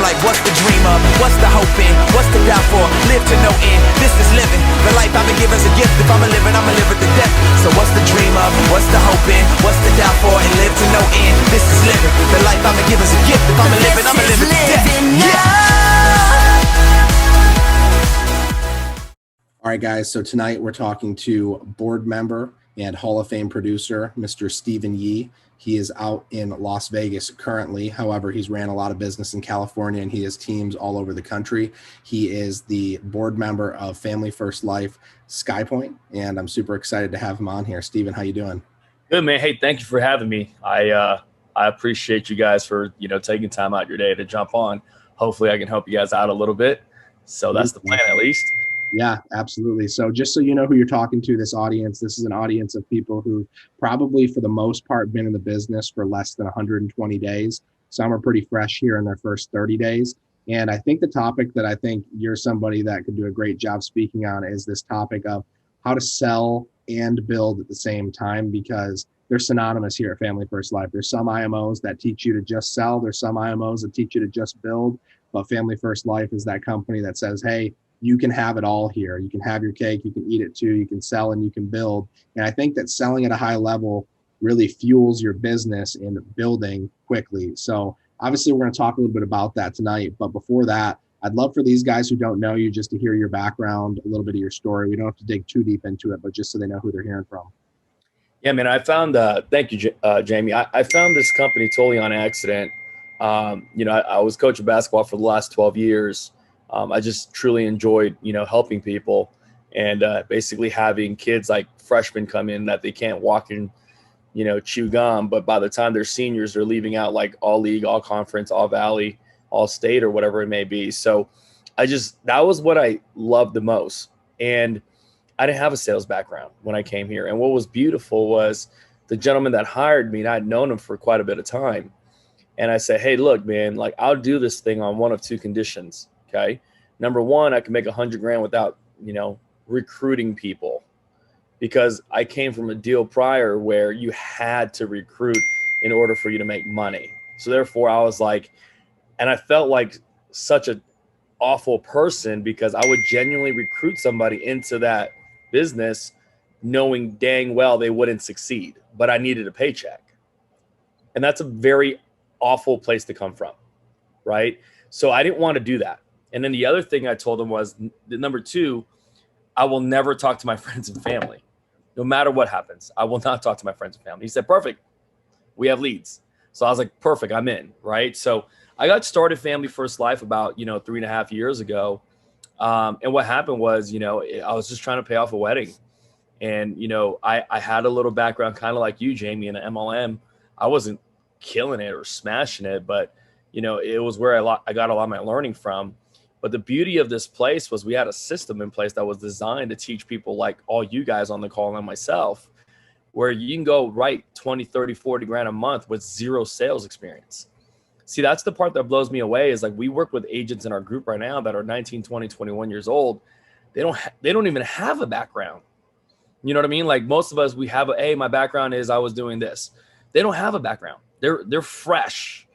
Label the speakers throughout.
Speaker 1: like, what's the dream of? What's the hope in? What's the doubt for? Live to no end. This is living. The life I've been given's a gift. If I'ma live it, I'ma live it to death. So what's the dream of? What's the hope in? What's the doubt for? And live to no end. This is living. The life I've been given's a gift. If I'ma live it, I'ma live it to death.
Speaker 2: All right, guys. So tonight we're talking to board member and Hall of Fame producer, Mr. Stephen Yee. He is out in Las Vegas currently. However, he's ran a lot of business in California and he has teams all over the country. He is the board member of Family First Life SkyPoint, and I'm super excited to have him on here. Stephen, how you doing?
Speaker 3: Good, man. Hey, thank you for having me. I appreciate you guys for, taking time out your day to jump on. Hopefully I can help you guys out a little bit. So that's the plan, at least.
Speaker 2: Yeah, absolutely. So just so you know who you're talking to, this is an audience of people who probably for the most part been in the business for less than 120 days. Some are pretty fresh here in their first 30 days. And I think the topic that I think you're somebody that could do a great job speaking on is this topic of how to sell and build at the same time, because they're synonymous here at Family First Life. There's some IMOs that teach you to just sell. There's some IMOs that teach you to just build. But Family First Life is that company that says, hey, you can have it all here. You can have your cake, you can eat it too, you can sell and you can build. And I think that selling at a high level really fuels your business in building quickly. So obviously we're going to talk a little bit about that tonight. But before that, I'd love for these guys who don't know you just to hear your background, a little bit of your story. We don't have to dig too deep into it, but just so they know who they're hearing from.
Speaker 3: Yeah, man, I found, thank you, Jamie. I found this company totally on accident. I was coaching basketball for the last 12 years. I just truly enjoyed, helping people and basically having kids like freshmen come in that they can't walk and, chew gum. But by the time they're seniors, they're leaving out like all league, all conference, all valley, all state, or whatever it may be. So that was what I loved the most. And I didn't have a sales background when I came here. And what was beautiful was the gentleman that hired me, and I'd known him for quite a bit of time. And I said, hey, look, man, like I'll do this thing on one of two conditions. Okay. Number one, I can make $100,000 without, recruiting people, because I came from a deal prior where you had to recruit in order for you to make money. So therefore I was like, and I felt like such an awful person because I would genuinely recruit somebody into that business knowing dang well they wouldn't succeed, but I needed a paycheck. And that's a very awful place to come from. Right. So I didn't want to do that. And then the other thing I told him was, number two, I will never talk to my friends and family. No matter what happens, I will not talk to my friends and family. He said, perfect. We have leads. So I was like, perfect, I'm in, right? So I got started Family First Life about, 3.5 years ago. And what happened was, I was just trying to pay off a wedding. And, I had a little background kind of like you, Jamie, in the MLM. I wasn't killing it or smashing it, but, it was where I got a lot of my learning from. But the beauty of this place was we had a system in place that was designed to teach people like all you guys on the call and myself, where you can go write 20, 30, 40 grand a month with zero sales experience. See, that's the part that blows me away is like we work with agents in our group right now that are 19, 20, 21 years old. They don't even have a background. You know what I mean? Like most of us, we have my background is I was doing this. They don't have a background. They're fresh.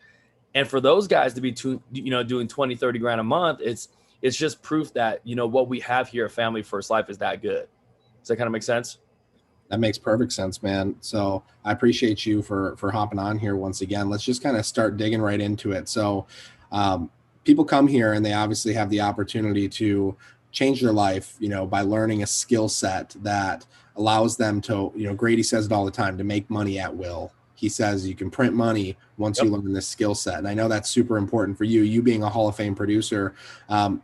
Speaker 3: And for those guys to be, doing 20, 30 grand a month, it's just proof that, what we have here at Family First Life is that good. Does that kind of make sense?
Speaker 2: That makes perfect sense, man. So I appreciate you for hopping on here once again. Let's just kind of start digging right into it. So people come here and they obviously have the opportunity to change their life, by learning a skill set that allows them to, Grady says it all the time, to make money at will. He says you can print money once you learn this skill set. And I know that's super important for you. You being a Hall of Fame producer,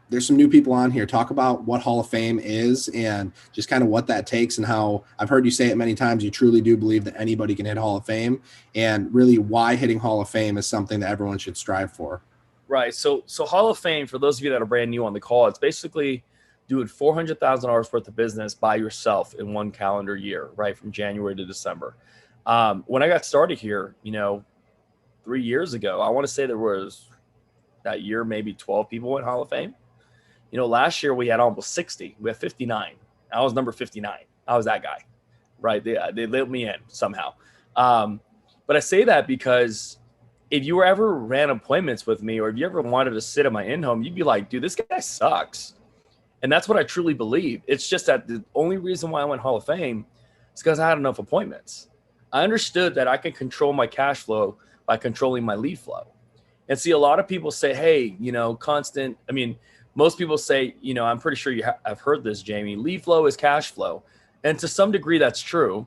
Speaker 2: there's some new people on here. Talk about what Hall of Fame is and just kind of what that takes and how I've heard you say it many times. You truly do believe that anybody can hit Hall of Fame, and really why hitting Hall of Fame is something that everyone should strive for.
Speaker 3: Right. So Hall of Fame, for those of you that are brand new on the call, it's basically doing $400,000 worth of business by yourself in one calendar year, right? From January to December. When I got started here, 3 years ago, I want to say there was that year, maybe 12 people in Hall of Fame. Last year we had almost 60. We had 59. I was number 59. I was that guy, right? They let me in somehow. But I say that because if you were ever ran appointments with me, or if you ever wanted to sit at my in-home, you'd be like, dude, this guy sucks. And that's what I truly believe. It's just that the only reason why I went Hall of Fame is because I had enough appointments. I understood that I can control my cash flow by controlling my lead flow. And see, a lot of people say, hey, constant. I mean, most people say, I'm pretty sure I've heard this, Jamie, lead flow is cash flow. And to some degree, that's true.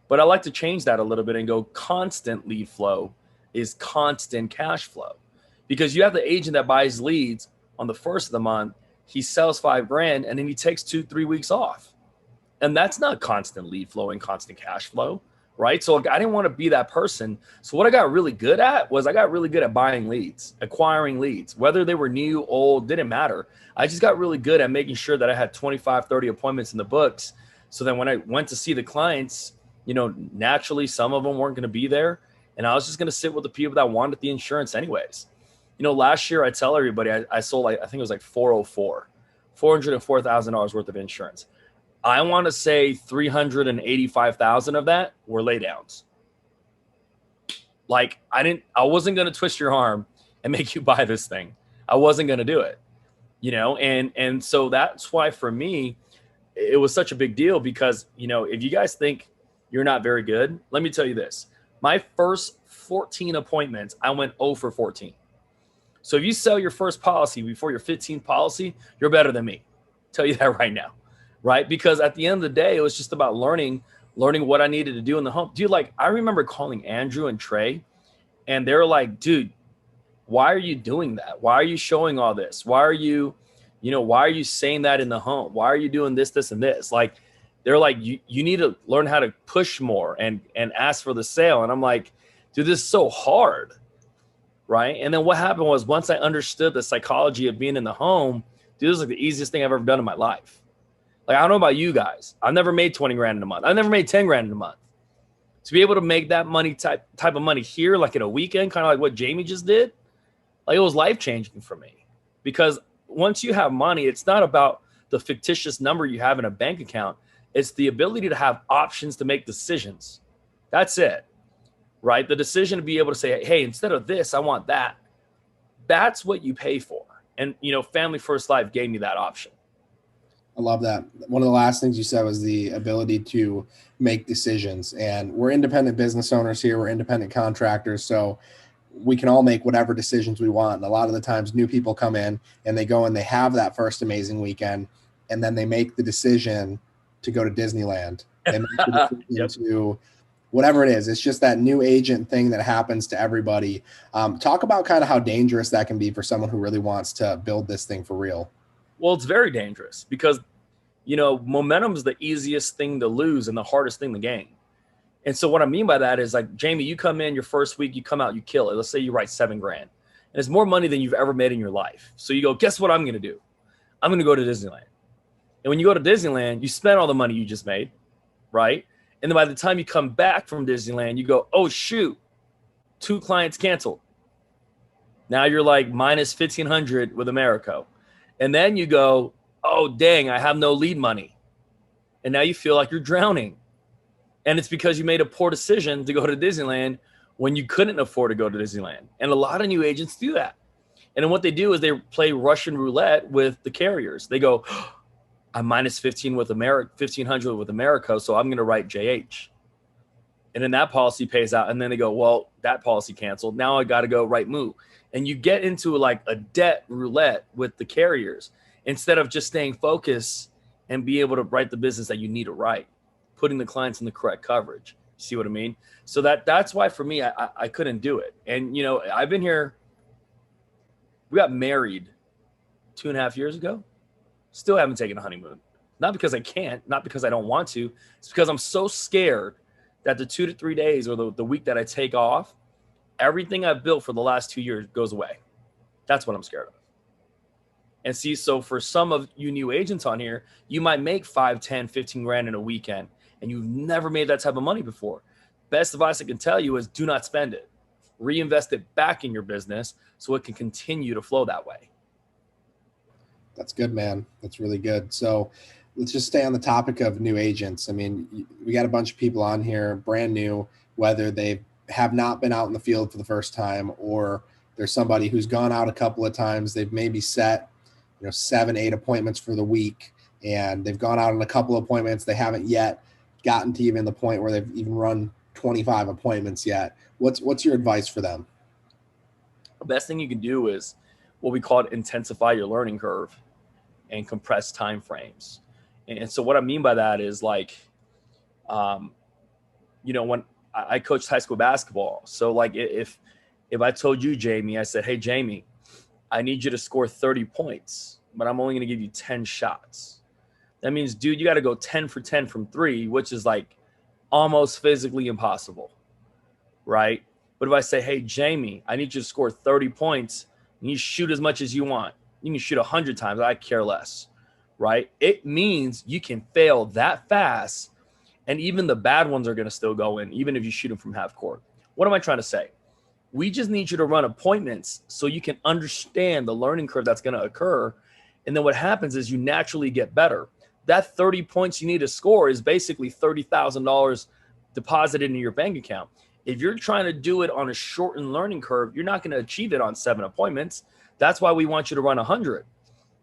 Speaker 3: But I like to change that a little bit and go constant lead flow is constant cash flow. Because you have the agent that buys leads on the first of the month, he sells $5,000 and then he takes 2-3 weeks off. And that's not constant lead flow and constant cash flow, right? So I didn't want to be that person. So what I got really good at was I got really good at buying leads, acquiring leads, whether they were new, old, didn't matter. I just got really good at making sure that I had 25, 30 appointments in the books. So then when I went to see the clients, naturally some of them weren't going to be there. And I was just going to sit with the people that wanted the insurance anyways. Last year I tell everybody I sold I think it was like $404,000 worth of insurance. I want to say 385,000 of that were laydowns. Like I wasn't going to twist your arm and make you buy this thing. I wasn't going to do it, and so that's why for me, it was such a big deal because, if you guys think you're not very good, let me tell you this. My first 14 appointments, I went 0 for 14. So if you sell your first policy before your 15th policy, you're better than me. I'll tell you that right now, right? Because at the end of the day, it was just about learning what I needed to do in the home. Dude, I remember calling Andrew and Trey, and they were like, dude, why are you doing that? Why are you showing all this? Why are you saying that in the home? Why are you doing this, this, and this? They're like, you need to learn how to push more and ask for the sale. And I'm like, dude, this is so hard. Right. And then what happened was once I understood the psychology of being in the home, dude, this is like the easiest thing I've ever done in my life. I don't know about you guys. I've never made 20 grand in a month. I've never made 10 grand in a month. To be able to make that money type of money here, like in a weekend, kind of like what Jamie just did, it was life-changing for me. Because once you have money, it's not about the fictitious number you have in a bank account. It's the ability to have options to make decisions. That's it. Right? The decision to be able to say, hey, instead of this, I want that. That's what you pay for. And, Family First Life gave me that option.
Speaker 2: I love that. One of the last things you said was the ability to make decisions. And we're independent business owners here. We're independent contractors. So we can all make whatever decisions we want. And a lot of the times new people come in and they go and they have that first amazing weekend. And then they make the decision to go to Disneyland. They make the decision
Speaker 3: Yep.
Speaker 2: to whatever it is. It's just that new agent thing that happens to everybody. Talk about kind of how dangerous that can be for someone who really wants to build this thing for real.
Speaker 3: Well, it's very dangerous because, momentum is the easiest thing to lose and the hardest thing to gain. And so what I mean by that is like, Jamie, you come in your first week, you come out, you kill it. Let's say you write $7,000 and it's more money than you've ever made in your life. So you go, guess what I'm going to do? I'm going to go to Disneyland. And when you go to Disneyland, you spend all the money you just made, right? And then by the time you come back from Disneyland, you go, oh, shoot, 2 clients canceled. Now you're like minus 1,500 with Americo. And then you go, oh, dang, I have no lead money. And now you feel like you're drowning. And it's because you made a poor decision to go to Disneyland when you couldn't afford to go to Disneyland. And a lot of new agents do that. And then what they do is they play Russian roulette with the carriers. They go, oh, I'm minus 1,500 with America, so I'm going to write JH. And then that policy pays out. And then they go, well, that policy canceled. Now I got to go write Moo. And you get into like a debt roulette with the carriers instead of just staying focused and be able to write the business that you need to write, putting the clients in the correct coverage. See what I mean? So that's why for me, I couldn't do it. And, I've been here. We got married 2.5 years ago. Still haven't taken a honeymoon. Not because I can't, not because I don't want to. It's because I'm so scared that the 2 to 3 days or the week that I take off, everything I've built for the last 2 years goes away. That's what I'm scared of. And see, so for some of you new agents on here, you might make 5, 10, 15 grand in a weekend, and you've never made that type of money before. Best advice I can tell you is do not spend it. Reinvest it back in your business so it can continue to flow that way.
Speaker 2: That's good, man. That's really good. So let's just stay on the topic of new agents. I mean, we got a bunch of people on here, brand new, whether they've have not been out in the field for the first time, or there's somebody who's gone out a couple of times. They've maybe set, 7, 8 appointments for the week, and they've gone out on a couple of appointments. They haven't yet gotten to even the point where they've even run 25 appointments yet. What's your advice for them?
Speaker 3: The best thing you can do is what we call intensify your learning curve and compress time frames. And so what I mean by that is like, when I coached high school basketball. So like if I told you, Jamie, I said, hey, Jamie, I need you to score 30 points, but I'm only going to give you 10 shots. That means, dude, you got to go 10 for 10 from 3, which is like almost physically impossible, right? But if I say, hey, Jamie, I need you to score 30 points, and you shoot as much as you want. You can shoot 100 times. I care less, right? It means you can fail that fast, and even the bad ones are going to still go in, even if you shoot them from half court. What am I trying to say? We just need you to run appointments so you can understand the learning curve that's going to occur. And then what happens is you naturally get better. That 30 points you need to score is basically $30,000 deposited into your bank account. If you're trying to do it on a shortened learning curve, you're not going to achieve it on 7 appointments. That's why we want you to run 100,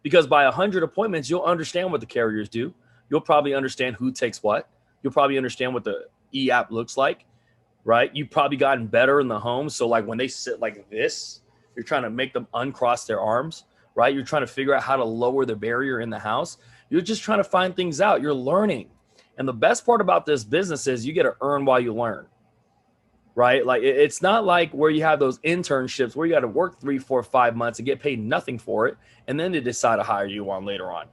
Speaker 3: because by 100 appointments, you'll understand what the carriers do. You'll probably understand who takes what. You'll probably understand what the e-app looks like, right? You've probably gotten better in the home. So like when they sit like this, you're trying to make them uncross their arms, right? You're trying to figure out how to lower the barrier in the house. You're just trying to find things out. You're learning. And the best part about this business is you get to earn while you learn, right? Like it's not like where you have those internships where you got to work 3, 4, 5 months and get paid nothing for it, and then they decide to hire you on later on.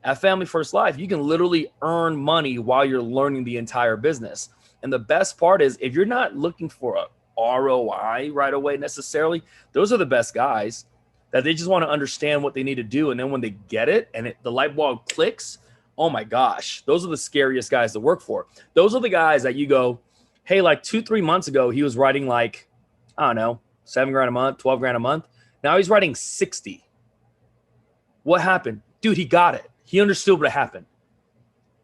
Speaker 3: At Family First Life, you can literally earn money while you're learning the entire business. And the best part is if you're not looking for a ROI right away necessarily, those are the best guys that they just want to understand what they need to do. And then when they get it and the light bulb clicks, oh my gosh, those are the scariest guys to work for. Those are the guys that you go, hey, like 2-3 months ago, he was writing like, I don't know, $7,000 a month, $12,000 a month. Now he's writing 60. What happened? Dude, he got it. He understood what happened.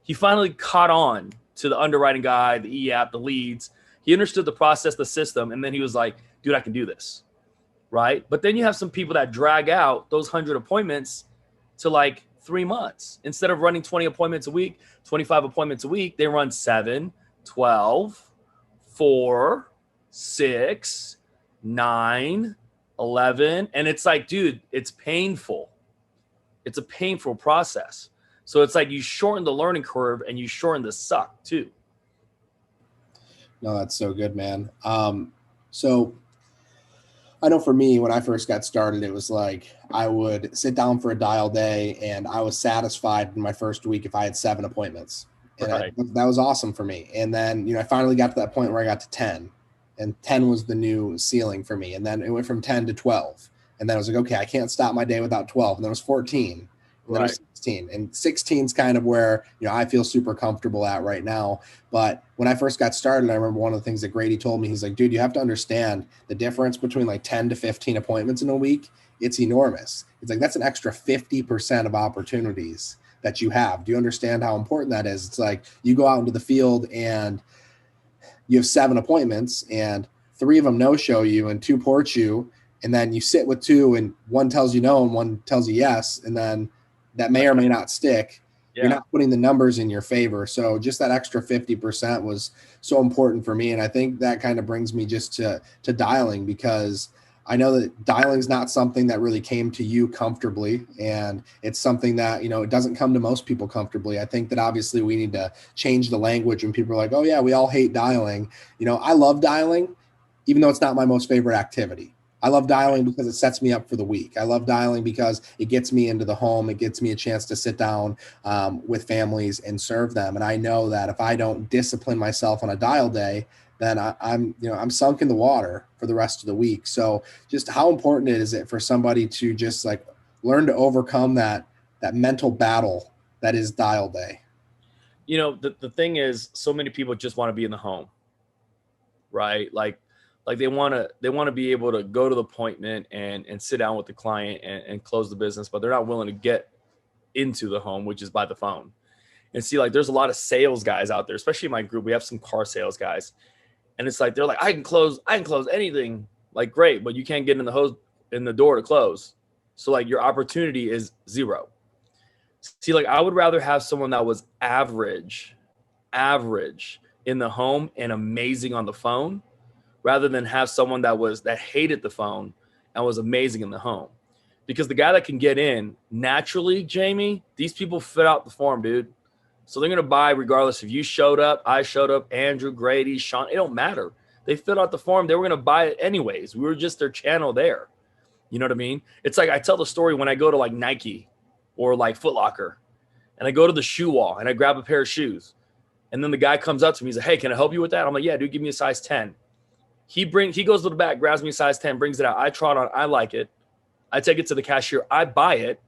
Speaker 3: He finally caught on to the underwriting guy, the e-app, the leads. He understood the process, the system. And then he was like, dude, I can do this. Right. But then you have some people that drag out those 100 appointments to like 3 months. Instead of running 20 appointments a week, 25 appointments a week, they run 7, 12, 4, 6, 9, 11. And it's like, dude, it's painful. It's a painful process. So it's like you shorten the learning curve and you shorten the suck too.
Speaker 2: No, that's so good, man. So I know for me, when I first got started, it was like I would sit down for a dial day and I was satisfied in my first week if I had 7 appointments. And
Speaker 3: Right.
Speaker 2: that was awesome for me. And then, I finally got to that point where I got to 10, and 10 was the new ceiling for me. And then it went from 10 to 12. And then I was like, okay, I can't stop my day without 12. And then it was 14. And then it was 16. And 16 is kind of where, I feel super comfortable at right now. But when I first got started, I remember one of the things that Grady told me, he's like, dude, you have to understand the difference between like 10 to 15 appointments in a week. It's enormous. It's like, that's an extra 50% of opportunities that you have. Do you understand how important that is? It's like you go out into the field and you have 7 appointments and 3 of them no-show you and 2 port you. And then you sit with 2 and 1 tells you no and 1 tells you yes. And then that may or may not stick. Yeah. You're not putting the numbers in your favor. So just that extra 50% was so important for me. And I think that kind of brings me just to dialing, because I know that dialing is not something that really came to you comfortably. And it's something that, it doesn't come to most people comfortably. I think that obviously we need to change the language when people are like, oh yeah, we all hate dialing. I love dialing, even though it's not my most favorite activity. I love dialing because it sets me up for the week. I love dialing because it gets me into the home. It gets me a chance to sit down with families and serve them. And I know that if I don't discipline myself on a dial day, then I'm sunk in the water for the rest of the week. So just how important is it for somebody to just like learn to overcome that mental battle that is dial day?
Speaker 3: The thing is, so many people just want to be in the home, right? Like they want to be able to go to the appointment and sit down with the client and close the business, but they're not willing to get into the home, which is by the phone. And see, like there's a lot of sales guys out there, especially in my group. We have some car sales guys, And it's like, they're like, I can close anything. Like, great, but you can't get in the door to close. So like your opportunity is zero. See, like I would rather have someone that was average in the home and amazing on the phone, rather than have someone that hated the phone and was amazing in the home. Because the guy that can get in naturally, Jamie, these people fit out the form, dude. So they're going to buy regardless if you showed up, I showed up, Andrew, Grady, Sean, it don't matter. They filled out the form. They were going to buy it anyways. We were just their channel there. You know what I mean? It's like I tell the story when I go to like Nike or like Foot Locker and I go to the shoe wall and I grab a pair of shoes. And then the guy comes up to me. He's like, hey, can I help you with that? I'm like, yeah, dude, give me a size 10. He goes to the back, grabs me a size 10, brings it out. I try it on. I like it. I take it to the cashier. I buy it.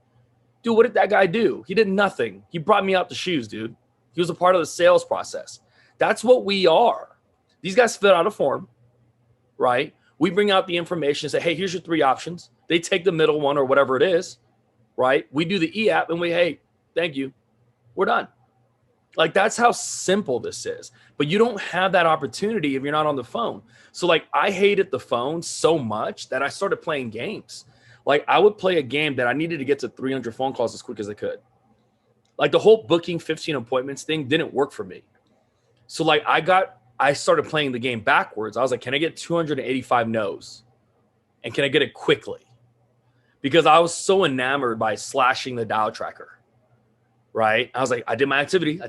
Speaker 3: Dude, what did that guy do? He did nothing. He brought me out the shoes, dude. He was a part of the sales process. That's what we are. These guys fill out a form, right? We bring out the information and say, hey, here's your 3 options. They take the middle one or whatever it is, right? We do the e-app and hey, thank you. We're done. Like, that's how simple this is. But you don't have that opportunity if you're not on the phone. So like I hated the phone so much that I started playing games. Like I would play a game that I needed to get to 300 phone calls as quick as I could. Like the whole booking 15 appointments thing didn't work for me. So like I started playing the game backwards. I was like, can I get 285 no's? And can I get it quickly? Because I was so enamored by slashing the dial tracker, right? I was like, I did my activity.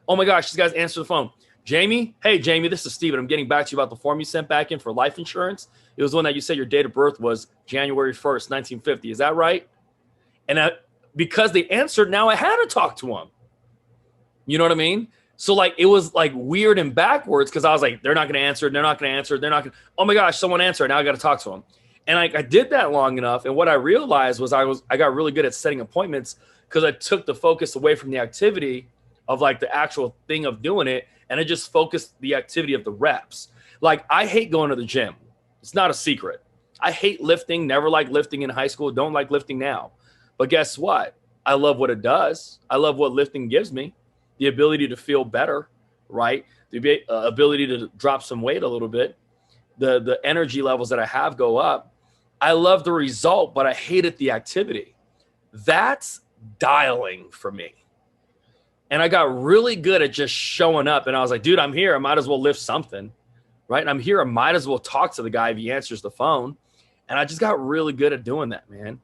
Speaker 3: Oh my gosh, this guy's answered the phone. Jamie, hey, Jamie, this is Steven. I'm getting back to you about the form you sent back in for life insurance. It was the one that you said your date of birth was January 1st, 1950. Is that right? And because they answered, now I had to talk to them. You know what I mean? So like it was like weird and backwards because I was like, they're not going to answer. Oh my gosh, someone answered. Now I got to talk to them. And I did that long enough. And what I realized was I got really good at setting appointments because I took the focus away from the activity of like the actual thing of doing it. And I just focused the activity of the reps. Like I hate going to the gym. It's not a secret. I hate lifting, never liked lifting in high school. Don't like lifting now. But guess what? I love what it does. I love what lifting gives me. The ability to feel better, right? The ability to drop some weight a little bit. The energy levels that I have go up. I love the result, but I hated the activity. That's dialing for me. And I got really good at just showing up. And I was like, dude, I'm here. I might as well lift something, right? And I'm here. I might as well talk to the guy if he answers the phone. And I just got really good at doing that, man.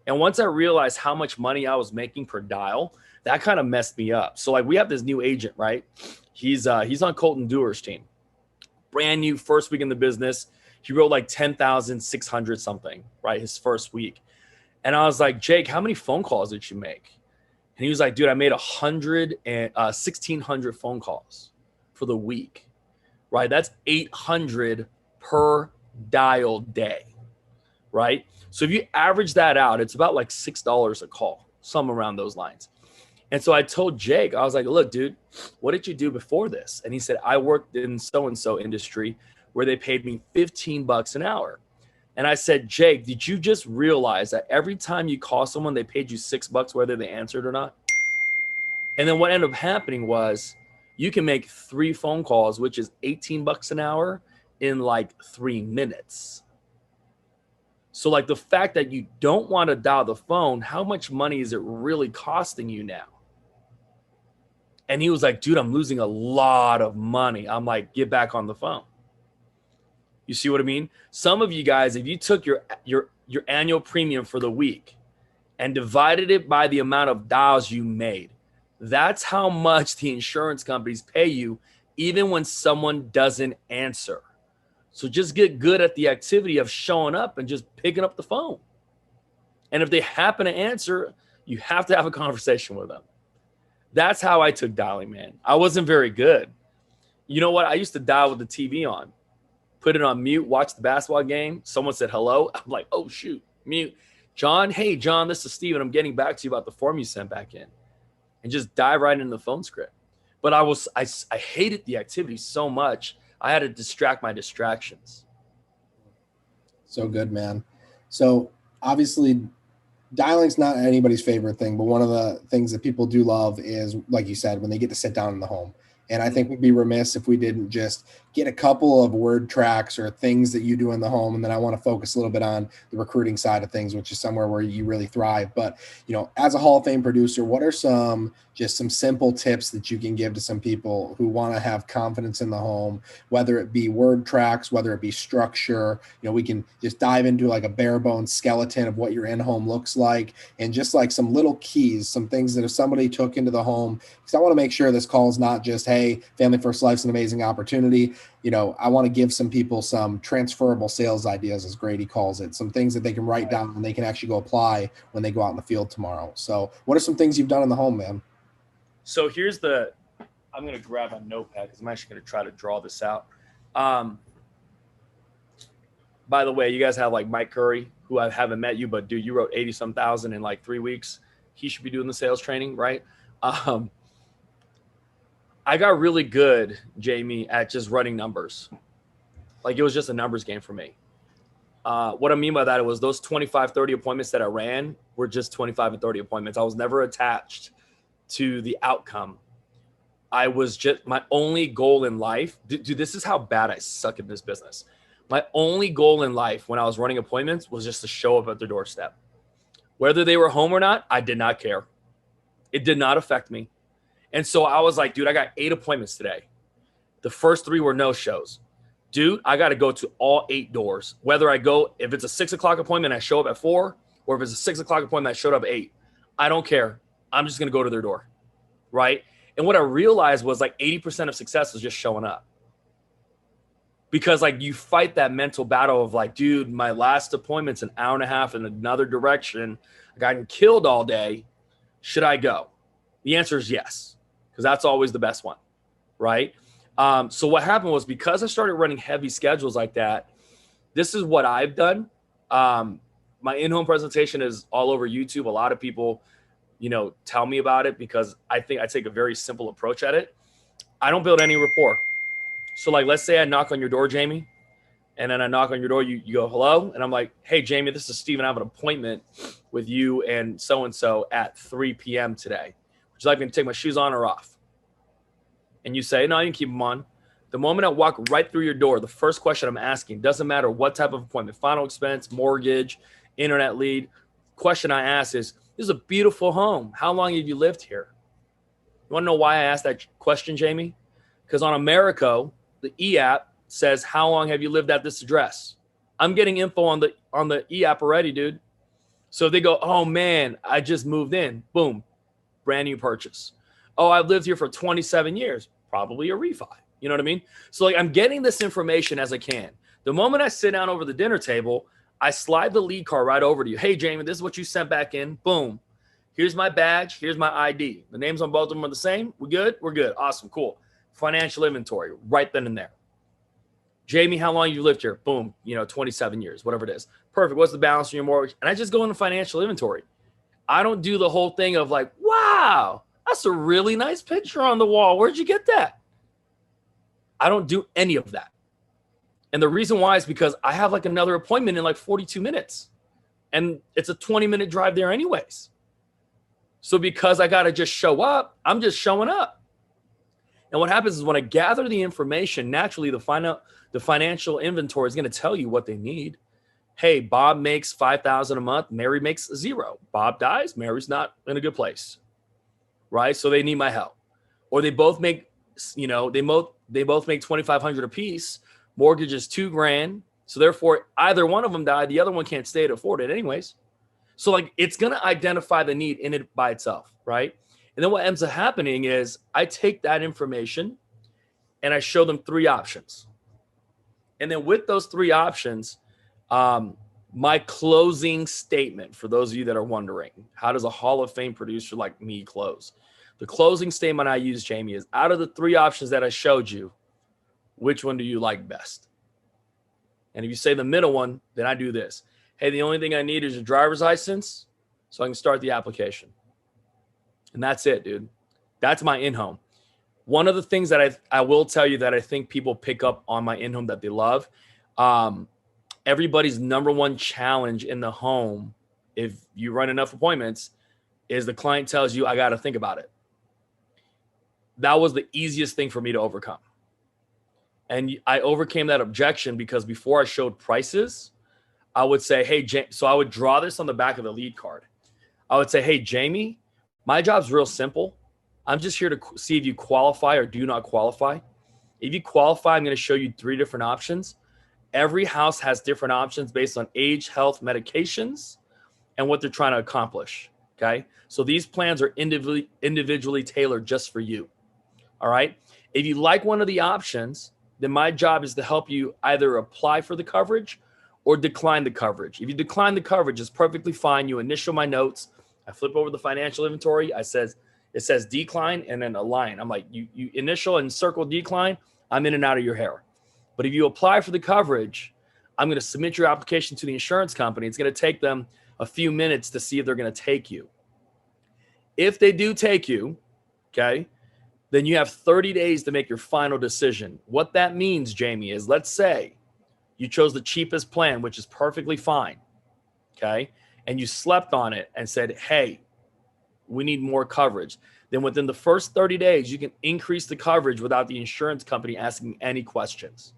Speaker 3: And once I realized how much money I was making per dial, that kind of messed me up. So like we have this new agent, right? He's on Colton Dewar's team. Brand new, first week in the business. He wrote like 10,600 something, right? His first week. And I was like, Jake, how many phone calls did you make? And he was like, dude, I made 1,600 phone calls for the week, right? That's 800 per dial day, right? So if you average that out, it's about like $6 a call, somewhere around those lines. And so I told Jake, I was like, look, dude, what did you do before this? And he said, I worked in so-and-so industry where they paid me $15 an hour. And I said, Jake, did you just realize that every time you call someone, they paid you $6 whether they answered or not? And then what ended up happening was you can make 3 phone calls, which is $18 an hour in like 3 minutes. So like the fact that you don't want to dial the phone, how much money is it really costing you now? And he was like, dude, I'm losing a lot of money. I'm like, get back on the phone. You see what I mean? Some of you guys, if you took your annual premium for the week and divided it by the amount of dials you made, that's how much the insurance companies pay you, even when someone doesn't answer. So just get good at the activity of showing up and just picking up the phone. And if they happen to answer, you have to have a conversation with them. That's how I took dialing, man. I wasn't very good. You know what? I used to dial with the TV on. Put it on mute, watch the basketball game. Someone said hello. I'm like, oh, shoot, mute. John, hey, John, this is Steven. I'm getting back to you about the form you sent back in. And just dive right into the phone script. But I hated the activity so much, I had to distract my distractions.
Speaker 2: So good, man. So obviously, dialing's not anybody's favorite thing, but one of the things that people do love is, like you said, when they get to sit down in the home. And I think we'd be remiss if we didn't just get a couple of word tracks or things that you do in the home. And then I want to focus a little bit on the recruiting side of things, which is somewhere where you really thrive. But, as a Hall of Fame producer, what are some simple tips that you can give to some people who want to have confidence in the home, whether it be word tracks, whether it be structure? We can just dive into like a bare bones skeleton of what your in-home looks like, and just like some little keys, some things that if somebody took into the home, because I want to make sure this call is not just, hey, Family First Life's an amazing opportunity. I want to give some people some transferable sales ideas, as Grady calls it, some things that they can write down and they can actually go apply when they go out in the field tomorrow. So what are some things you've done in the home, man?
Speaker 3: So I'm going to grab a notepad because I'm actually going to try to draw this out. By the way, you guys have like Mike Curry, who I haven't met you, but dude, you wrote 80-some thousand in like 3 weeks. He should be doing the sales training, right? I got really good, Jamie, at just running numbers. Like it was just a numbers game for me. What I mean by that, it was those 25, 30 appointments that I ran were just 25 and 30 appointments. I was never attached to the outcome. I was just, my only goal in life, dude, this is how bad I suck at this business. My only goal in life when I was running appointments was just to show up at their doorstep. Whether they were home or not, I did not care. It did not affect me. And so I was like, dude, I got 8 appointments today. The first 3 were no-shows. Dude, I got to go to all 8 doors. Whether I go, if it's a 6 o'clock appointment, I show up at 4, or if it's a 6 o'clock appointment, I showed up at 8. I don't care. I'm just going to go to their door, right? And what I realized was like 80% of success was just showing up. Because like you fight that mental battle of like, dude, my last appointment's an hour and a half in another direction. I got killed all day. Should I go? The answer is yes, because that's always the best one, right? So what happened was, because I started running heavy schedules like that, this is what I've done. My in-home presentation is all over YouTube. A lot of people, tell me about it because I think I take a very simple approach at it. I don't build any rapport. So like, let's say I knock on your door, Jamie, and then I knock on your door, you go, hello. And I'm like, hey, Jamie, this is Steven. I have an appointment with you and so-and-so at 3 p.m. today. Would you like me to take my shoes on or off? And you say, no, you can keep them on. The moment I walk right through your door, the first question I'm asking, doesn't matter what type of appointment, final expense, mortgage, internet lead, question I ask is, this is a beautiful home. How long have you lived here? You want to know why I asked that question, Jamie? Because on Americo, the e-app says, how long have you lived at this address? I'm getting info on the e-app already, dude. So if they go, oh man, I just moved in. Boom, brand new purchase. Oh, I've lived here for 27 years. Probably a refi. You know what I mean? So like, I'm getting this information as I can. The moment I sit down over the dinner table, I slide the lead card right over to you. Hey, Jamie, this is what you sent back in. Boom. Here's my badge. Here's my ID. The names on both of them are the same. We good? We're good. Awesome. Cool. Financial inventory right then and there. Jamie, how long you lived here? Boom. 27 years, whatever it is. Perfect. What's the balance on your mortgage? And I just go into financial inventory. I don't do the whole thing of like, wow, that's a really nice picture on the wall. Where'd you get that? I don't do any of that. And the reason why is because I have like another appointment in like 42 minutes. And it's a 20-minute drive there anyways. So because I got to just show up, I'm just showing up. And what happens is when I gather the information, naturally the financial inventory is going to tell you what they need. Hey, Bob makes $5,000 a month. Mary makes 0. Bob dies. Mary's not in a good place, right? So they need my help. Or they both make, they both make $2,500 a piece. Mortgage is $2,000. So therefore, either one of them died. The other one can't stay to afford it anyways. So like, it's going to identify the need in it by itself, right? And then what ends up happening is I take that information and I show them 3 options. And then with those 3 options, my closing statement, for those of you that are wondering, how does a Hall of Fame producer like me close? The closing statement I use, Jamie, is out of the 3 options that I showed you, which one do you like best? And if you say the middle one, then I do this. Hey, the only thing I need is your driver's license so I can start the application. And that's it, dude. That's my in-home. One of the things that I will tell you that I think people pick up on my in-home that they love, everybody's number one challenge in the home, if you run enough appointments, is the client tells you, I got to think about it. that was the easiest thing for me to overcome. And I overcame that objection because before I showed prices, I would say, hey, so I would draw this on the back of the lead card. I would say, hey, Jamie, my job's real simple. I'm just here to see if you qualify or do not qualify. If you qualify, I'm going to show you 3 different options. Every house has different options based on age, health, medications, and what they're trying to accomplish. Okay. So these plans are individually tailored just for you. All right. If you like one of the options, then my job is to help you either apply for the coverage or decline the coverage. If you decline the coverage, it's perfectly fine. You initial my notes. I flip over the financial inventory. It says decline and then a line. I'm like, you initial and circle decline. I'm in and out of your hair. But if you apply for the coverage, I'm going to submit your application to the insurance company. It's going to take them a few minutes to see if they're going to take you. If they do take you, okay, then you have 30 days to make your final decision. What that means, Jamie, is let's say you chose the cheapest plan, which is perfectly fine, okay, and you slept on it and said, hey, we need more coverage. Then within the first 30 days, you can increase the coverage without the insurance company asking any questions,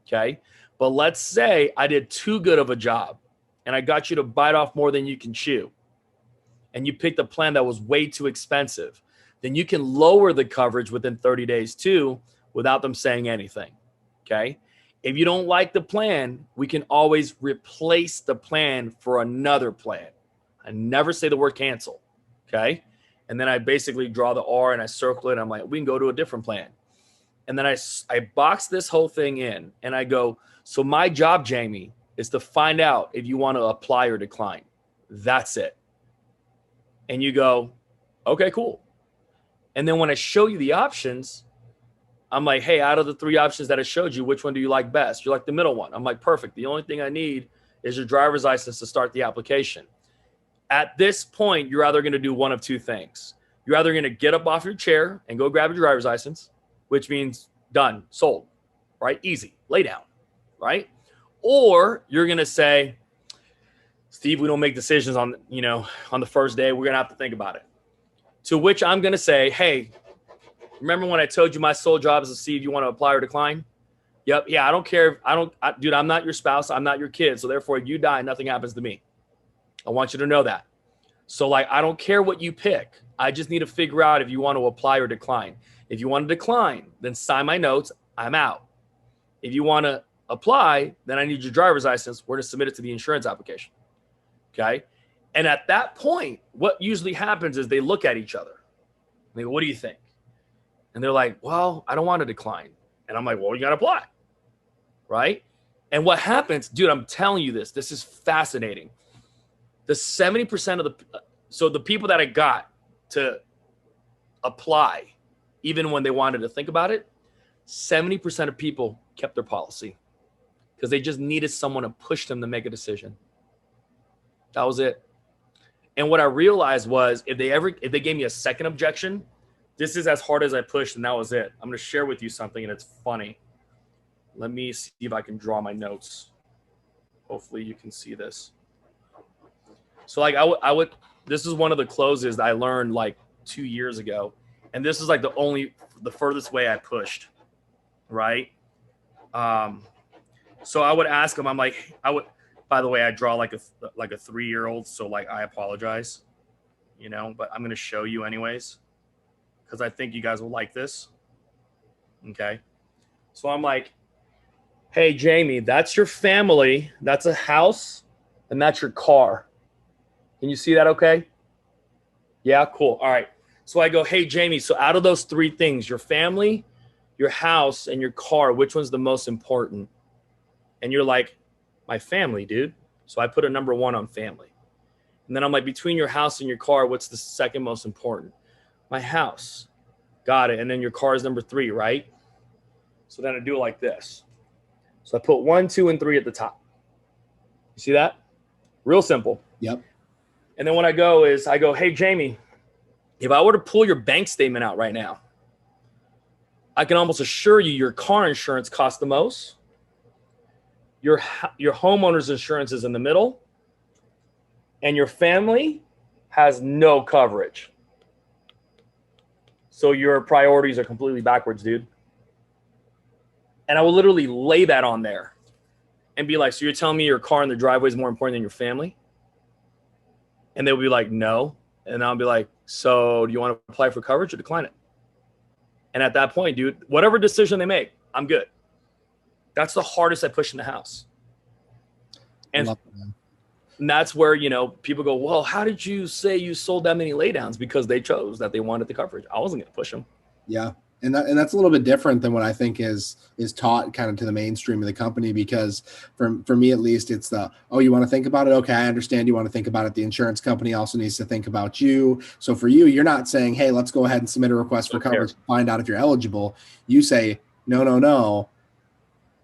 Speaker 3: okay? But let's say I did too good of a job and I got you to bite off more than you can chew, and you picked a plan that was way too expensive, then you can lower the coverage within 30 days too without them saying anything, okay? If you don't like the plan, we can always replace the plan for another plan. I never say the word cancel, okay? And then I basically draw the R and I circle it. I'm like, we can go to a different plan. And then I box this whole thing in and I go, so my job, Jamie, is to find out if you want to apply or decline. That's it. And you go, okay, cool. And then when I show you the options, I'm like, hey, out of the 3 options that I showed you, which one do you like best? You like the middle one. I'm like, perfect. The only thing I need is your driver's license to start the application. At this point, you're either going to do one of 2 things. You're either going to get up off your chair and go grab your driver's license, which means done, sold, right? Easy, lay down, right? Or you're going to say, Steve, we don't make decisions on the first day. We're going to have to think about it. To which I'm going to say, hey, remember when I told you my sole job is to see if you want to apply or decline? Yep. Yeah. I don't care. Dude, I'm not your spouse. I'm not your kid. So therefore, if you die, nothing happens to me. I want you to know that. So I don't care what you pick. I just need to figure out if you want to apply or decline. If you want to decline, then sign my notes. I'm out. If you want to apply, then I need your driver's license. We're to submit it to the insurance application. Okay. And at that point, what usually happens is they look at each other. They go, what do you think? And they're like, well, I don't want to decline. And I'm like, well, you got to apply. Right. And what happens, dude, I'm telling you this is fascinating. The 70% of the people that I got to apply, even when they wanted to think about it, 70% of people kept their policy because they just needed someone to push them to make a decision. That was it. And what I realized was if they gave me a second objection, this is as hard as I pushed, and that was it. I'm going to share with you something, and it's funny. Let me see if I can draw my notes. Hopefully you can see this. So I would, this is one of the closes that I learned 2 years ago. And this is the furthest way I pushed. Right. So I would ask them, by the way, I draw like a 3-year-old. So I apologize, but I'm going to show you anyways, because I think you guys will like this. Okay. So I'm like, hey, Jamie, that's your family. That's a house. And that's your car. Can you see that okay? Yeah, cool. All right. So I go, hey, Jamie, so out of those 3 things, your family, your house, and your car, which one's the most important? And you're like, my family, dude. So I put a number 1 on family. And then I'm like, between your house and your car, what's the second most important? My house. Got it. And then your car is number 3, right? So then I do it like this. So I put 1, 2, and 3 at the top. You see that? Real simple.
Speaker 2: Yep.
Speaker 3: And then what I go, hey, Jamie, if I were to pull your bank statement out right now, I can almost assure you your car insurance costs the most. Your homeowner's insurance is in the middle. And your family has no coverage. So your priorities are completely backwards, dude. And I will literally lay that on there and be like, so you're telling me your car in the driveway is more important than your family? And they'll be like, no. And I'll be like, so do you want to apply for coverage or decline it? And at that point, dude, whatever decision they make, I'm good. That's the hardest I push in the house. And that's where, you know, people go, well, how did you say you sold that many laydowns? Because they chose that they wanted the coverage. I wasn't going to push them.
Speaker 2: Yeah. And that's a little bit different than what I think is taught kind of to the mainstream of the company, because for me, at least, it's oh, you want to think about it? Okay, I understand you want to think about it. The insurance company also needs to think about you. So for you, you're not saying, hey, let's go ahead and submit a request for coverage, find out if you're eligible. You say, no.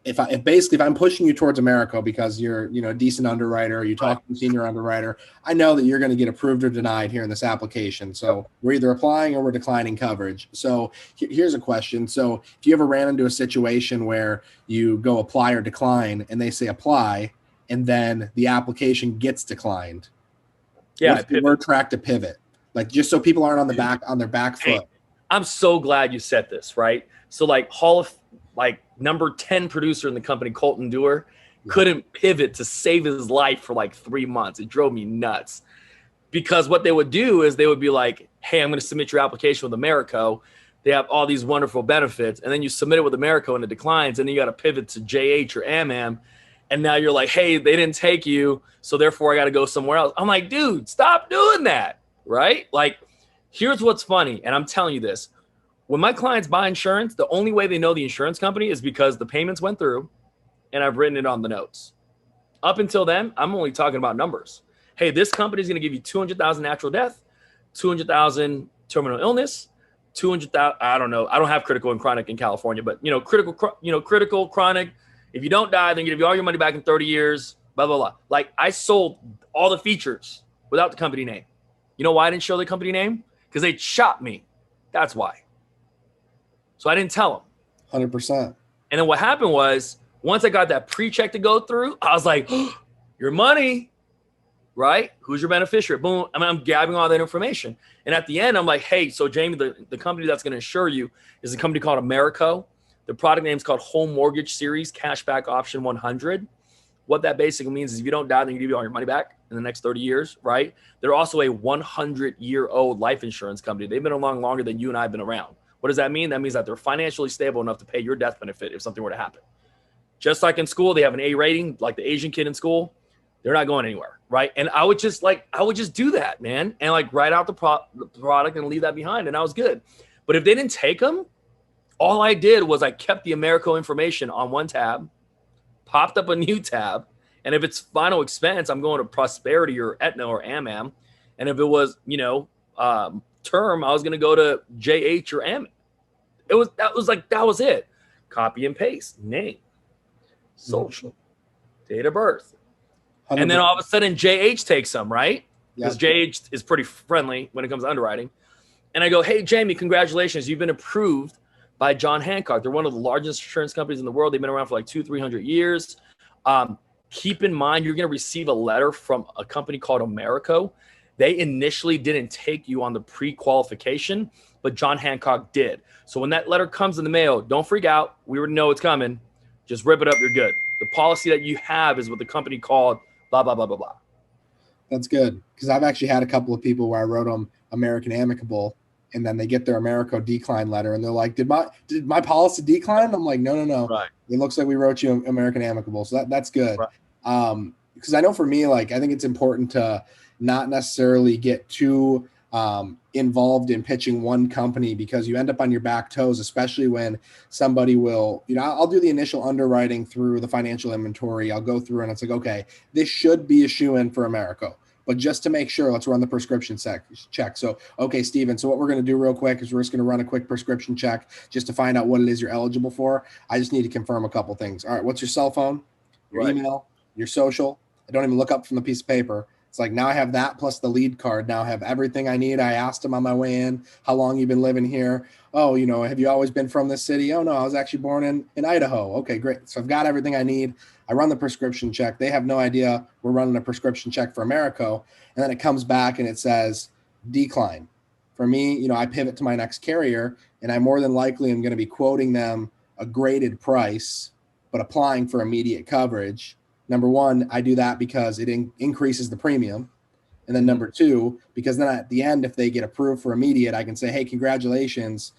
Speaker 2: If I'm pushing you towards America because you're, you know, a decent underwriter, you talk to a senior underwriter, I know that you're going to get approved or denied here in this application. So we're either applying or we're declining coverage. So here's a question. So if you ever ran into a situation where you go apply or decline and they say apply, and then the application gets declined, what's the word track to pivot? Like, just so people aren't on their back foot.
Speaker 3: Hey, I'm so glad you said this, right? So like number 10 producer in the company, Colton Dewar, couldn't pivot to save his life for like 3 months. It drove me nuts, because what they would do is they would be like, hey, I'm going to submit your application with Americo. They have all these wonderful benefits. And then you submit it with Americo and it declines. And then you got to pivot to JH or AMAM. And now you're like, hey, they didn't take you, so therefore I got to go somewhere else. I'm like, dude, stop doing that, right? Like, here's what's funny. And I'm telling you this. When my clients buy insurance, the only way they know the insurance company is because the payments went through and I've written it on the notes. Up until then, I'm only talking about numbers. Hey, this company is going to give you 200,000 natural death, 200,000 terminal illness, 200,000. I don't know. I don't have critical and chronic in California, but critical, chronic. If you don't die, then give you all your money back in 30 years, blah, blah, blah. Like, I sold all the features without the company name. You know why I didn't show the company name? Because they chopped me. That's why. So I didn't tell them.
Speaker 2: 100%.
Speaker 3: And then what happened was, once I got that pre-check to go through, I was like, oh, your money, right? Who's your beneficiary? Boom. I'm gathering all that information. And at the end, I'm like, hey, so Jamie, the company that's going to insure you is a company called Americo. The product name is called Home Mortgage Series Cashback Option 100. What that basically means is if you don't die, then you give you all your money back in the next 30 years, right? They're also a 100-year-old life insurance company. They've been along longer than you and I have been around. What does that mean? That means that they're financially stable enough to pay your death benefit if something were to happen. Just like in school, they have an A rating, like the Asian kid in school. They're not going anywhere, right? And I would just do that, man, and like write out the product and leave that behind, and I was good. But if they didn't take them, all I did was I kept the Americo information on one tab, popped up a new tab, and if it's final expense, I'm going to Prosperity or Aetna or AMAM, and if it was, term, I was going to go to JH or AMAM. That was it. Copy and paste, name, social, date of birth. 100%. And then all of a sudden JH takes them, right? Because JH is pretty friendly when it comes to underwriting. And I go, hey, Jamie, congratulations. You've been approved by John Hancock. They're one of the largest insurance companies in the world. They've been around for like 200-300 years. Keep in mind, you're going to receive a letter from a company called Americo. They initially didn't take you on the pre-qualification, but John Hancock did. So when that letter comes in the mail, don't freak out. We already know it's coming. Just rip it up. You're good. The policy that you have is with the company called blah, blah, blah, blah, blah.
Speaker 2: That's good. Because I've actually had a couple of people where I wrote them American Amicable, and then they get their Americo decline letter, and they're like, did my policy decline? I'm like, no.
Speaker 3: Right.
Speaker 2: It looks like we wrote you American Amicable. So that's good. Right. Because I know for me, like, I think it's important to not necessarily get too involved in pitching one company, because you end up on your back toes, especially when somebody will, I'll do the initial underwriting through the financial inventory. I'll go through and it's like, okay, this should be a shoe-in for Americo. But just to make sure, let's run the prescription check. So, okay, Steven, so what we're going to do real quick is we're just going to run a quick prescription check just to find out what it is you're eligible for. I just need to confirm a couple things. All right, what's your cell phone, your email, your social? I don't even look up from the piece of paper. It's like, now I have that plus the lead card. Now I have everything I need. I asked him on my way in, how long you've been living here? Oh, have you always been from this city? Oh, no, I was actually born in Idaho. Okay, great. So I've got everything I need. I run the prescription check. They have no idea we're running a prescription check for Americo. And then it comes back and it says decline. For me, you know, I pivot to my next carrier, and I more than likely am going to be quoting them a graded price, but applying for immediate coverage. Number one, I do that because it increases the premium. And then number two, because then at the end, if they get approved for immediate, I can say, hey, congratulations.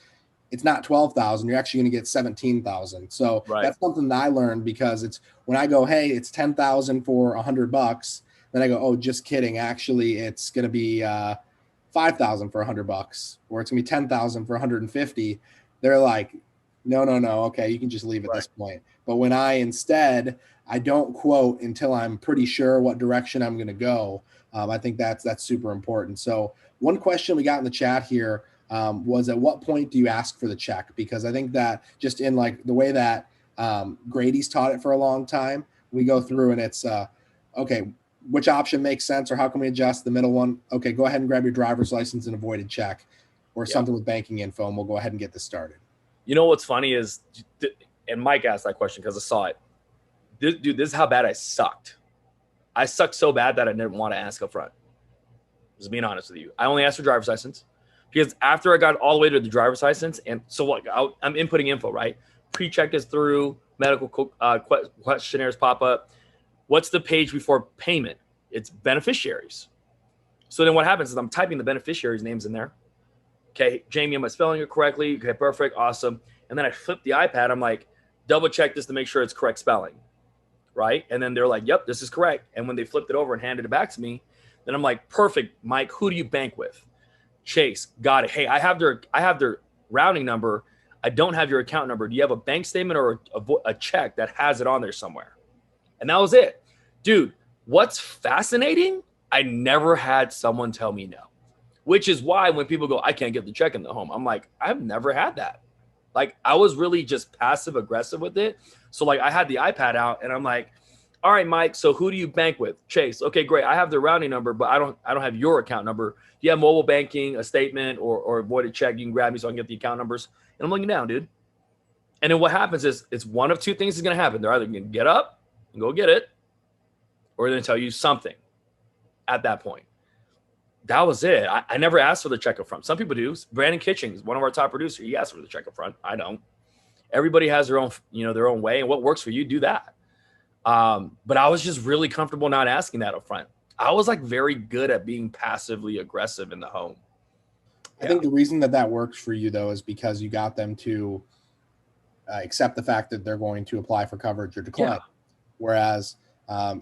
Speaker 2: It's not 12,000. You're actually going to get 17,000. So that's something that I learned, because it's when I go, hey, it's 10,000 for $100. Then I go, oh, just kidding. Actually, it's going to be 5,000 for $100, or it's gonna be 10,000 for 150. They're like, no. Okay, you can just leave at this point. But when I don't quote until I'm pretty sure what direction I'm gonna go. I think that's super important. So one question we got in the chat here was, at what point do you ask for the check? Because I think that just in like the way that Grady's taught it for a long time, we go through and it's okay, which option makes sense, or how can we adjust the middle one? Okay, go ahead and grab your driver's license and avoided check, or something with banking info, and we'll go ahead and get this started.
Speaker 3: You know what's funny is, and Mike asked that question because I saw it. Dude, this is how bad I sucked. I sucked so bad that I didn't want to ask up front. Just being honest with you. I only asked for driver's license because after I got all the way to the driver's license, and so like I'm inputting info, right? Pre-check is through, medical questionnaires pop up. What's the page before payment? It's beneficiaries. So then what happens is I'm typing the beneficiaries' names in there. Okay, Jamie, am I spelling it correctly? Okay, perfect, awesome. And then I flip the iPad. I'm like, double check this to make sure it's correct spelling, right? And then they're like, yep, this is correct. And when they flipped it over and handed it back to me, then I'm like, perfect, Mike, who do you bank with? Chase, got it. Hey, I have their routing number. I don't have your account number. Do you have a bank statement or a check that has it on there somewhere? And that was it. Dude, what's fascinating? I never had someone tell me no, which is why when people go, I can't get the check in the home, I'm like, I've never had that. Like, I was really just passive aggressive with it. So like I had the iPad out and I'm like, all right, Mike, so who do you bank with? Chase. Okay, great. I have the routing number, but I don't have your account number. Do you have mobile banking, a statement, or voided check? You can grab me so I can get the account numbers. And I'm looking down, dude. And then what happens is it's one of two things is going to happen. They're either going to get up and go get it, or they're going to tell you something at that point. That was it. I never asked for the check up front. Some people do. Brandon Kitchings, one of our top producers, he asked for the check up front. I don't. Everybody has their own, their own way, and what works for you, do that. But I was just really comfortable not asking that up front. I was like very good at being passively aggressive in the home.
Speaker 2: I think the reason that works for you, though, is because you got them to accept the fact that they're going to apply for coverage or decline. Yeah. Whereas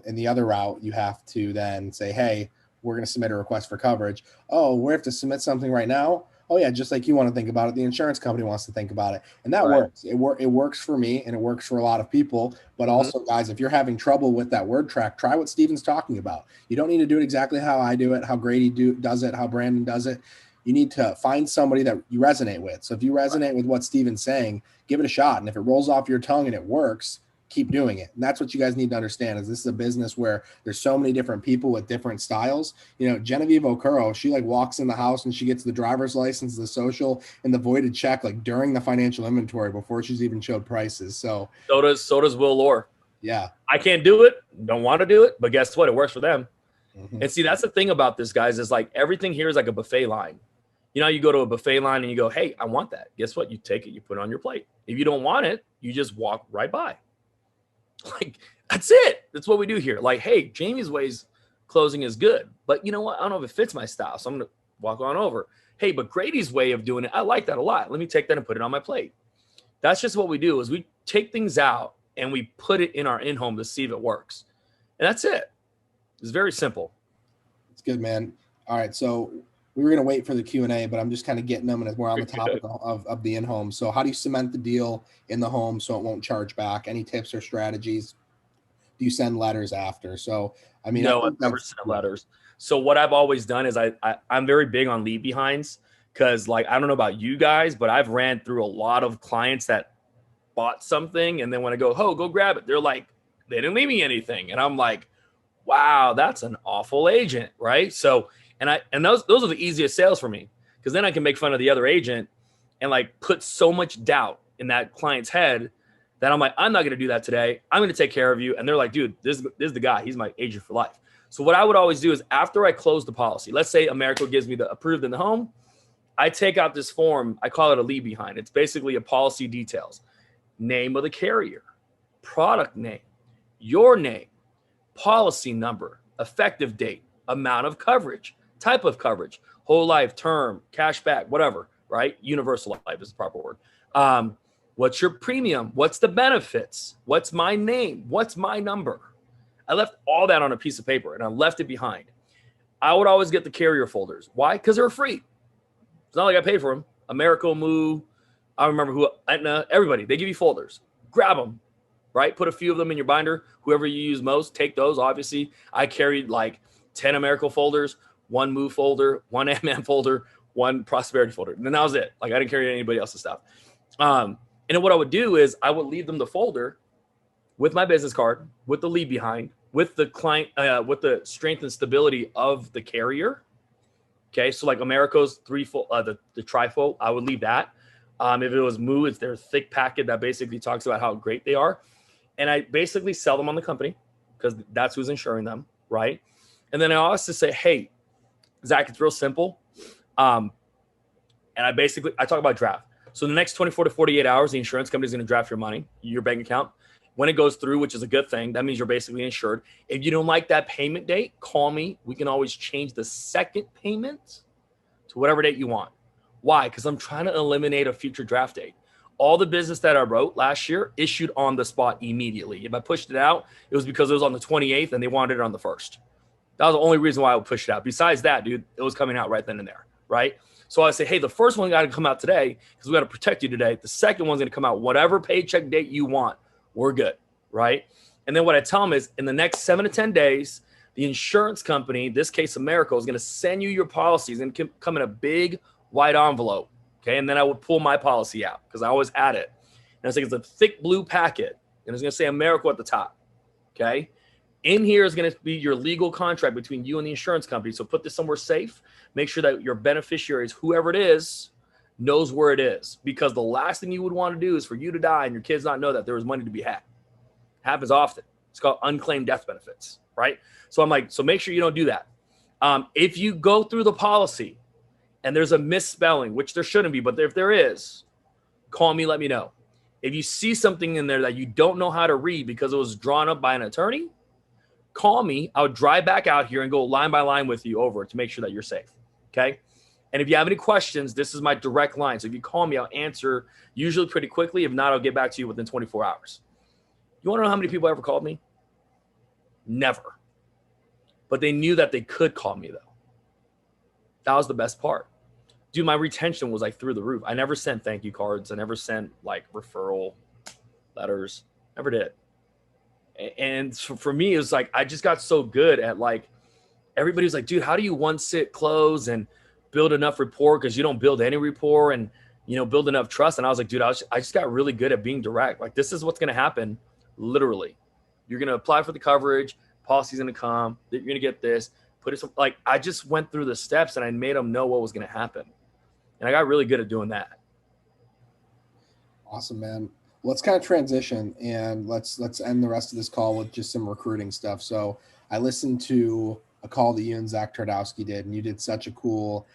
Speaker 2: in the other route, you have to then say, hey, we're going to submit a request for coverage. Oh, we have to submit something right now? Oh, yeah, just like you want to think about it, the insurance company wants to think about it. And that works. It works for me, and it works for a lot of people. But also, guys, if you're having trouble with that word track, try what Steven's talking about. You don't need to do it exactly how I do it, how Grady does it, how Brandon does it. You need to find somebody that you resonate with. So if you resonate with what Steven's saying, give it a shot. And if it rolls off your tongue and it works, keep doing it. And that's what you guys need to understand, is this is a business where there's so many different people with different styles. Genevieve Okuro, she like walks in the house and she gets the driver's license, the social, and the voided check like during the financial inventory before she's even showed prices. So
Speaker 3: does Will Lore.
Speaker 2: Yeah.
Speaker 3: I can't do it. Don't want to do it. But guess what? It works for them. Mm-hmm. And see, that's the thing about this, guys, is like everything here is like a buffet line. You go to a buffet line and you go, hey, I want that. Guess what? You take it, you put it on your plate. If you don't want it, you just walk right by. Like, that's it. That's what we do here. Like, hey, Jamie's ways closing is good, but you know what? I don't know if it fits my style, so I'm going to walk on over. Hey, but Grady's way of doing it, I like that a lot. Let me take that and put it on my plate. That's just what we do, is we take things out and we put it in our in-home to see if it works. And that's it. It's very simple.
Speaker 2: It's good, man. All right, so we were going to wait for the Q&A, but I'm just kind of getting them, and we're on the topic of the in-home. So how do you cement the deal in the home so it won't charge back? Any tips or strategies? Do you send letters after? So, I mean,
Speaker 3: no, I've never sent letters. So what I've always done is I'm very big on leave behinds, because like, I don't know about you guys, but I've ran through a lot of clients that bought something. And then when I go, go grab it, they're like, they didn't leave me anything. And I'm like, wow, that's an awful agent. Right. So, and those are the easiest sales for me, because then I can make fun of the other agent and like put so much doubt in that client's head that I'm like, I'm not going to do that today. I'm going to take care of you. And they're like, dude, this is the guy. He's my agent for life. So what I would always do is after I close the policy, let's say Americo gives me the approved in the home, I take out this form. I call it a leave behind. It's basically a policy details, name of the carrier, product name, your name, policy number, effective date, amount of coverage, type of coverage, whole life, term, cash back, whatever, right? Universal life is the proper word. What's your premium? What's the benefits? What's my name? What's my number? I left all that on a piece of paper and I left it behind. I would always get the carrier folders. Why? Because they're free. It's not like I paid for them. America, Moo, I remember who, Aetna, everybody, they give you folders. Grab them, right? Put a few of them in your binder. Whoever you use most, take those. Obviously, I carried like 10 America folders, one Moo folder, one MM folder, one Prosperity folder. And then that was it. Like I didn't carry anybody else's stuff. And then what I would do is I would leave them the folder with my business card, with the leave behind, with the client, with the strength and stability of the carrier. Okay, so like Americo's threefold, the trifold, I would leave that. If it was Moo, it's their thick packet that basically talks about how great they are. And I basically sell them on the company because that's who's insuring them, right? And then I also say, hey, Zach, it's real simple. And I talk about draft. So in the next 24 to 48 hours, the insurance company is going to draft your money, your bank account. When it goes through, which is a good thing, that means you're basically insured. If you don't like that payment date, call me. We can always change the second payment to whatever date you want. Why? Because I'm trying to eliminate a future draft date. All the business that I wrote last year issued on the spot immediately. If I pushed it out, it was because it was on the 28th and they wanted it on the 1st. That was the only reason why I would push it out. Besides that, dude, it was coming out right then and there, right? So I say, hey, the first one got to come out today because we got to protect you today. The second one's going to come out whatever paycheck date you want. We're good, right? And then what I tell them is in the next 7 to 10 days, the insurance company, this case America, is going to send you your policies and come in a big white envelope, okay? And then I would pull my policy out because I always had it. And it's like it's a thick blue packet, and it's going to say America at the top, okay? In here is going to be your legal contract between you and the insurance company. So put this somewhere safe. Make sure that your beneficiaries, whoever it is, knows where it is. Because the last thing you would want to do is for you to die and your kids not know that there was money to be had. Happens often. It's called unclaimed death benefits, right? So I'm like, so make sure you don't do that. If you go through the policy and there's a misspelling, which there shouldn't be, but if there is, call me, let me know. If you see something in there that you don't know how to read because it was drawn up by an attorney, call me. I'll drive back out here and go line by line with you over it to make sure that you're safe. Okay. And if you have any questions, this is my direct line. So if you call me, I'll answer usually pretty quickly. If not, I'll get back to you within 24 hours. You want to know how many people ever called me? Never. But they knew that they could call me though. That was the best part. Dude, my retention was like through the roof. I never sent thank you cards. I never sent like referral letters. Never did. And so for me, it was like, I just got so good at like, everybody was like, dude, how do you one sit close and build enough rapport? Because you don't build any rapport and, you know, build enough trust. And I was like, dude, I just got really good at being direct. Like, this is what's going to happen. Literally, you're going to apply for the coverage. Policy's going to come. You're going to get this. Put it like, I just went through the steps and I made them know what was going to happen. And I got really good at doing that.
Speaker 2: Awesome, man. Let's kind of transition and let's end the rest of this call with just some recruiting stuff. So I listened to a call that you and Zach Twardowski did, and you did such a cool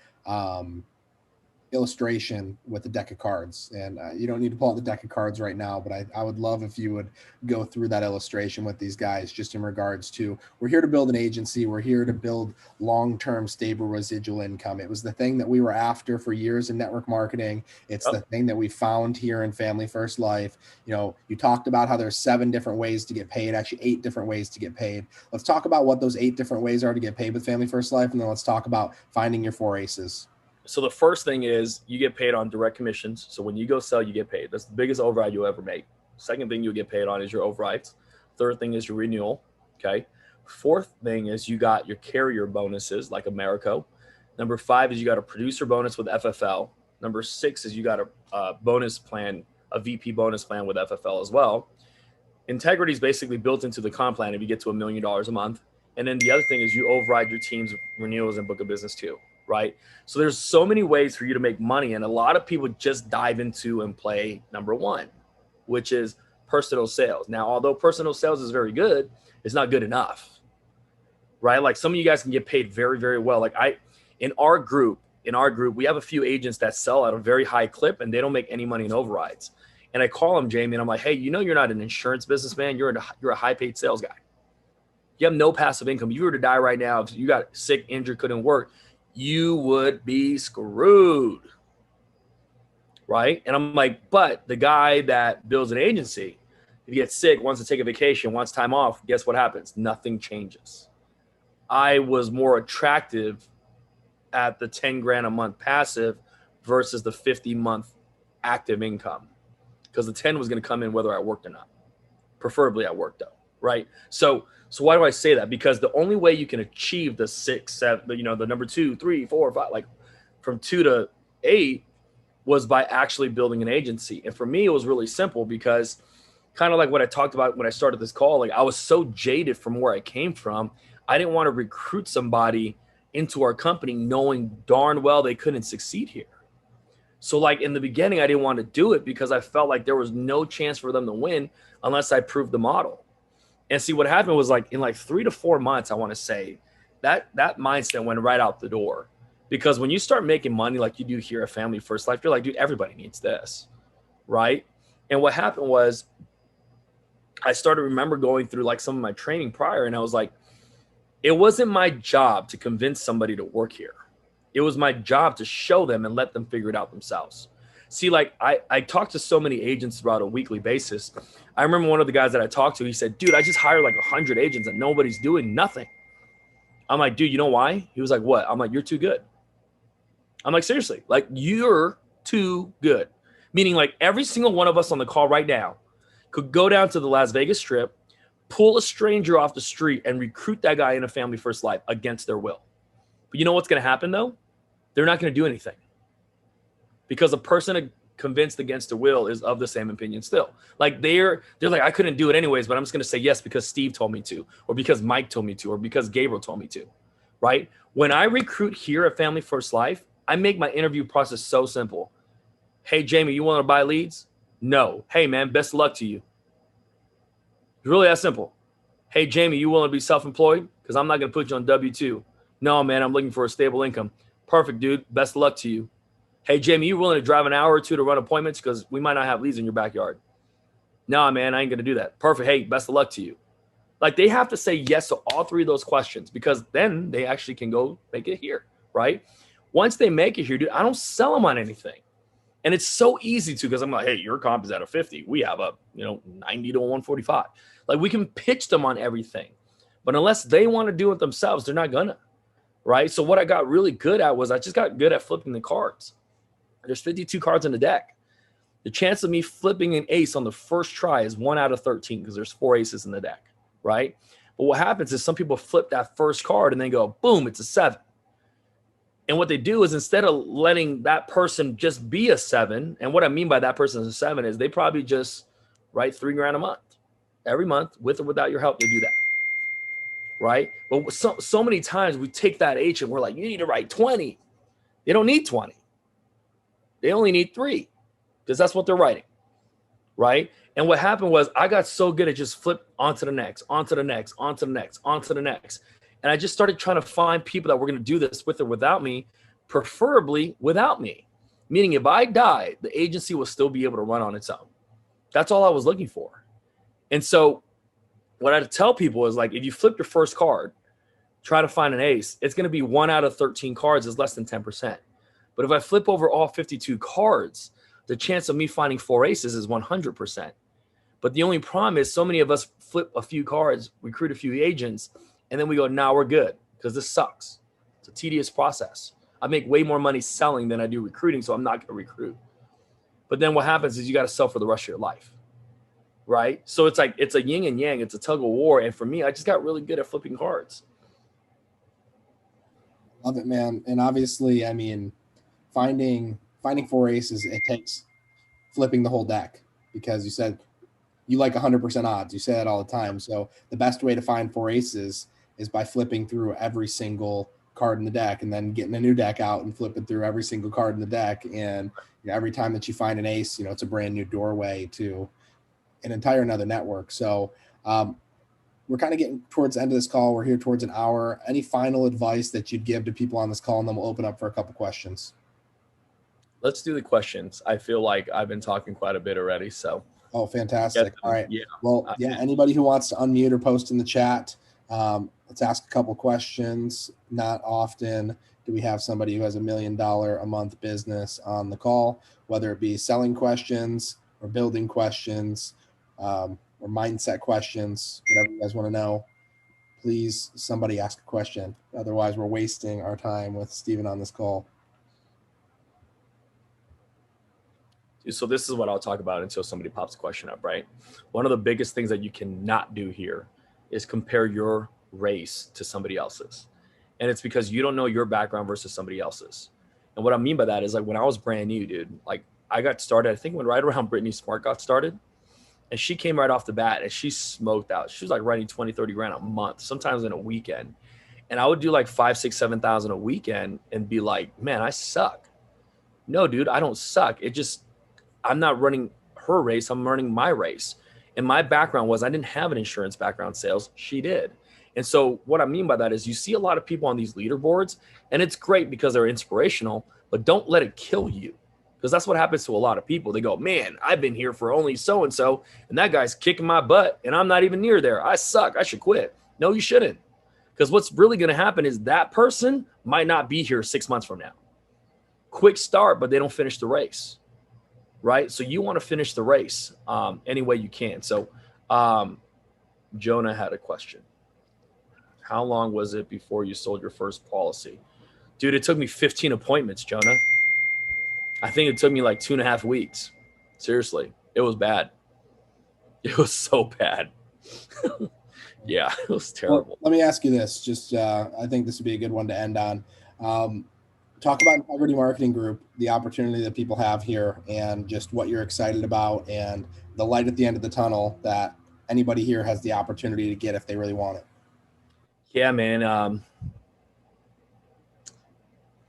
Speaker 2: illustration with the deck of cards. And you don't need to pull out the deck of cards right now, but I would love if you would go through that illustration with these guys just in regards to, we're here to build an agency. We're here to build long-term stable residual income. It was the thing that we were after for years in network marketing. It's the thing that we found here in Family First Life. You know, you talked about how there's 7 different ways to get paid, actually 8 different ways to get paid. Let's talk about what those 8 different ways are to get paid with Family First Life. And then let's talk about finding your 4 aces.
Speaker 3: So the first thing is you get paid on direct commissions. So when you go sell, you get paid. That's the biggest override you'll ever make. Second thing you'll get paid on is your overrides. Third thing is your renewal. Okay. Fourth thing is you got your carrier bonuses like Americo. Number 5 is you got a producer bonus with FFL. Number 6 is you got a bonus plan, a VP bonus plan with FFL as well. Integrity is basically built into the comp plan if you get to $1 million a month. And then the other thing is you override your team's renewals and book of business too. Right? So there's so many ways for you to make money. And a lot of people just dive into and play number 1, which is personal sales. Now, although personal sales is very good, it's not good enough, right? Like some of you guys can get paid very, very well. Like in our group, in our group, we have a few agents that sell at a very high clip and they don't make any money in overrides. And I call them, Jamie, and I'm like, hey, you're not an insurance businessman. You're a high paid sales guy. You have no passive income. If you were to die right now, if you got sick, injured, couldn't work, you would be screwed. Right? And I'm like, but the guy that builds an agency, if he gets sick, wants to take a vacation, wants time off, guess what happens? Nothing changes. I was more attractive at the 10 grand a month passive versus the 50-month active income, because the 10 was going to come in whether I worked or not. Preferably I worked though, right? So why do I say that? Because the only way you can achieve the 6, 7, the number 2, 3, 4, 5, like from 2 to 8 was by actually building an agency. And for me, it was really simple because kind of like what I talked about when I started this call, like I was so jaded from where I came from. I didn't want to recruit somebody into our company knowing darn well they couldn't succeed here. So like in the beginning, I didn't want to do it because I felt like there was no chance for them to win unless I proved the model. And see, what happened was like in like 3 to 4 months, I want to say that mindset went right out the door. Because when you start making money like you do here at Family First Life, you're like, dude, everybody needs this, right? And what happened was I started remember going through like some of my training prior, and I was like, it wasn't my job to convince somebody to work here. It was my job to show them and let them figure it out themselves. See, like I talked to so many agents throughout a weekly basis. I remember one of the guys that I talked to, he said, dude, I just hired like 100 agents and nobody's doing nothing. I'm like, dude, you know why? He was like, what? I'm like, you're too good. I'm like, seriously, like you're too good. Meaning like every single one of us on the call right now could go down to the Las Vegas Strip, pull a stranger off the street and recruit that guy in a Family First Life against their will. But you know what's going to happen though? They're not going to do anything because a person convinced against their will is of the same opinion still. Like they're like, I couldn't do it anyways, but I'm just going to say yes because Steve told me to, or because Mike told me to, or because Gabriel told me to, right? When I recruit here at Family First Life, I make my interview process so simple. Hey, Jamie, you want to buy leads? No. Hey, man, best of luck to you. It's really that simple. Hey, Jamie, you willing to be self-employed? Because I'm not going to put you on W-2. No, man, I'm looking for a stable income. Perfect, dude. Best of luck to you. Hey, Jamie, you willing to drive an hour or two to run appointments? Because we might not have leads in your backyard. No, man, I ain't going to do that. Perfect. Hey, best of luck to you. Like they have to say yes to all 3 of those questions because then they actually can go make it here, right? Once they make it here, dude, I don't sell them on anything. And it's so easy to, because I'm like, hey, your comp is at a 50. We have a, 90 to a 145. Like we can pitch them on everything. But unless they want to do it themselves, they're not gonna, right? So what I got really good at was I just got good at flipping the cards. There's 52 cards in the deck. The chance of me flipping an ace on the first try is 1 out of 13 because there's 4 aces in the deck, right? But what happens is some people flip that first card and they go, boom, it's a 7. And what they do is instead of letting that person just be a 7, and what I mean by that person is a 7 is they probably just write $3 grand a month. Every month, with or without your help, they do that. Right? But so many times we take that H and we're like, you need to write 20. They don't need 20. They only need 3 because that's what they're writing. Right? And what happened was I got so good at just flip onto the next, onto the next, onto the next, onto the next. And I just started trying to find people that were going to do this with or without me, preferably without me. Meaning if I died, the agency will still be able to run on its own. That's all I was looking for. And so what I tell people is like, if you flip your first card, try to find an ace, it's going to be 1 out of 13 cards is less than 10%. But if I flip over all 52 cards, the chance of me finding 4 aces is 100%. But the only problem is so many of us flip a few cards, recruit a few agents, and then we go, nah, we're good because this sucks. It's a tedious process. I make way more money selling than I do recruiting, so I'm not going to recruit. But then what happens is you got to sell for the rest of your life, right? So it's like it's a yin and yang. It's a tug of war. And for me, I just got really good at flipping cards.
Speaker 2: Love it, man. And obviously, I mean, finding 4 aces, it takes flipping the whole deck because you said you like 100% odds. You say that all the time. So the best way to find 4 aces is by flipping through every single card in the deck and then getting a new deck out and flipping through every single card in the deck. And every time that you find an ace, it's a brand new doorway to an entire another network. So we're kind of getting towards the end of this call. We're here towards an hour. Any final advice that you'd give to people on this call, and then we'll open up for a couple questions.
Speaker 3: Let's do the questions. I feel like I've been talking quite a bit already. So.
Speaker 2: Oh, fantastic. All right.
Speaker 3: Yeah.
Speaker 2: Well, yeah, anybody who wants to unmute or post in the chat, let's ask a couple questions. Not often do we have somebody who has $1 million a month business on the call, whether it be selling questions or building questions, or mindset questions, whatever you guys want to know. Please, somebody ask a question. Otherwise, we're wasting our time with Steven on this call.
Speaker 3: So this is what I'll talk about until somebody pops a question up, right? One of the biggest things that you cannot do here is compare your race to somebody else's. And it's because you don't know your background versus somebody else's. And what I mean by that is, like, when I was brand new, dude, like, I got started, I think when right around Brittany Smart got started, and she came right off the bat and she smoked out. She was like writing 20, 30 grand a month, sometimes in a weekend. And I would do like 5, 6, 7,000 a weekend and be like, man, I suck. No, dude, I don't suck. I'm not running her race. I'm running my race. And my background was, I didn't have an insurance background sales. She did. And so what I mean by that is, you see a lot of people on these leaderboards, and it's great because they're inspirational, but don't let it kill you. Because that's what happens to a lot of people. They go, man, I've been here for only so-and-so, and that guy's kicking my butt, and I'm not even near there. I suck. I should quit. No, you shouldn't. Because what's really going to happen is that person might not be here 6 months from now. Quick start, but they don't finish the race. Right? So you want to finish the race any way you can. So Jonah had a question. How long was it before you sold your first policy? Dude, it took me 15 appointments, Jonah. I think it took me like 2.5 weeks. Seriously, it was bad. It was so bad. Yeah, it was terrible.
Speaker 2: Well, let me ask you this. Just I think this would be a good one to end on. Talk about Integrity Marketing Group, the opportunity that people have here, and just what you're excited about, and the light at the end of the tunnel that anybody here has the opportunity to get if they really want it.
Speaker 3: Yeah, man.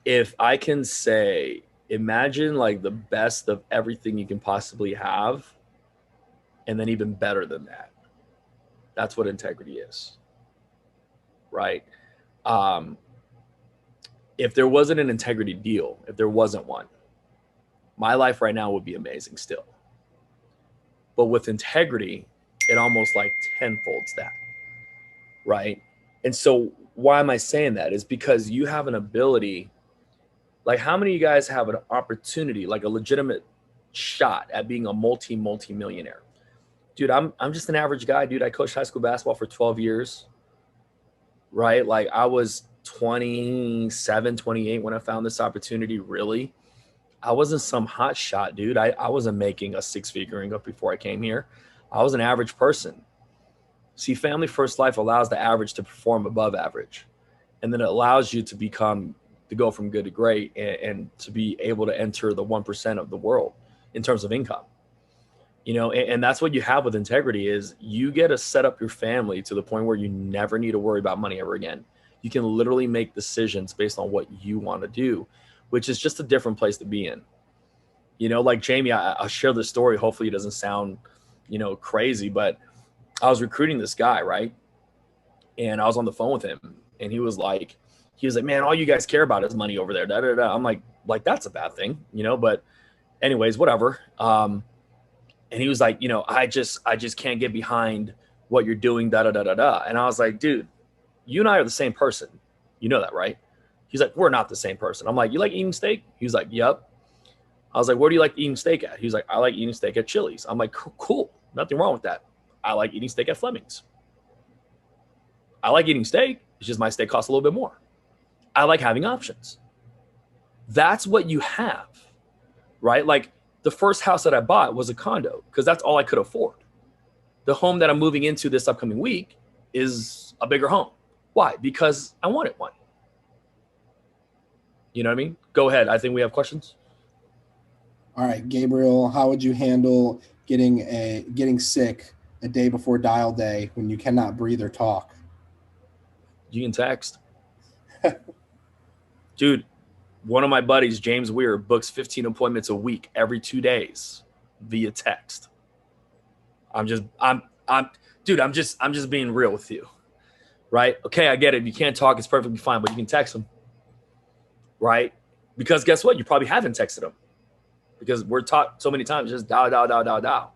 Speaker 3: If I can say, imagine like the best of everything you can possibly have, and then even better than that. That's what integrity is, right? If there wasn't an integrity deal, if there wasn't one, my life right now would be amazing still. But with integrity, it almost like tenfolds that, right? And so why am I saying that? Is because you have an ability, like, how many of you guys have an opportunity, like a legitimate shot at being a multi-millionaire? Dude, I'm just an average guy, dude. I coached high school basketball for 12 years, right? Like, I was 27, 28 when I found this opportunity. Really, I wasn't some hot shot, dude. I wasn't making a 6-figure income before I came here. I was an average person. See, Family First Life allows the average to perform above average, and then it allows you to go from good to great, and to be able to enter the 1% of the world in terms of income. You know, and that's what you have with integrity, is you get to set up your family to the point where you never need to worry about money ever again. You can literally make decisions based on what you want to do, which is just a different place to be in. You know, like Jamie, I'll share this story. Hopefully it doesn't sound, crazy, but I was recruiting this guy, right? And I was on the phone with him, and he was like, man, all you guys care about is money over there. Da, da, da. I'm like, that's a bad thing, but anyways, whatever. And he was like, I just can't get behind what you're doing, da, da, da, da, da. And I was like, dude, you and I are the same person. You know that, right? He's like, we're not the same person. I'm like, you like eating steak? He was like, yep. I was like, where do you like eating steak at? He was like, I like eating steak at Chili's. I'm like, cool. Nothing wrong with that. I like eating steak at Fleming's. I like eating steak. It's just my steak costs a little bit more. I like having options. That's what you have, right? Like, the first house that I bought was a condo because that's all I could afford. The home that I'm moving into this upcoming week is a bigger home. Why? Because I wanted one. You know what I mean? Go ahead. I think we have questions.
Speaker 2: All right, Gabriel, how would you handle getting sick a day before dial day when you cannot breathe or talk?
Speaker 3: You can text. Dude, one of my buddies, James Weir, books 15 appointments a week every 2 days via text. I'm I'm just being real with you, right? Okay, I get it. You can't talk, it's perfectly fine, but you can text them, right? Because guess what? You probably haven't texted them because we're taught so many times just dial,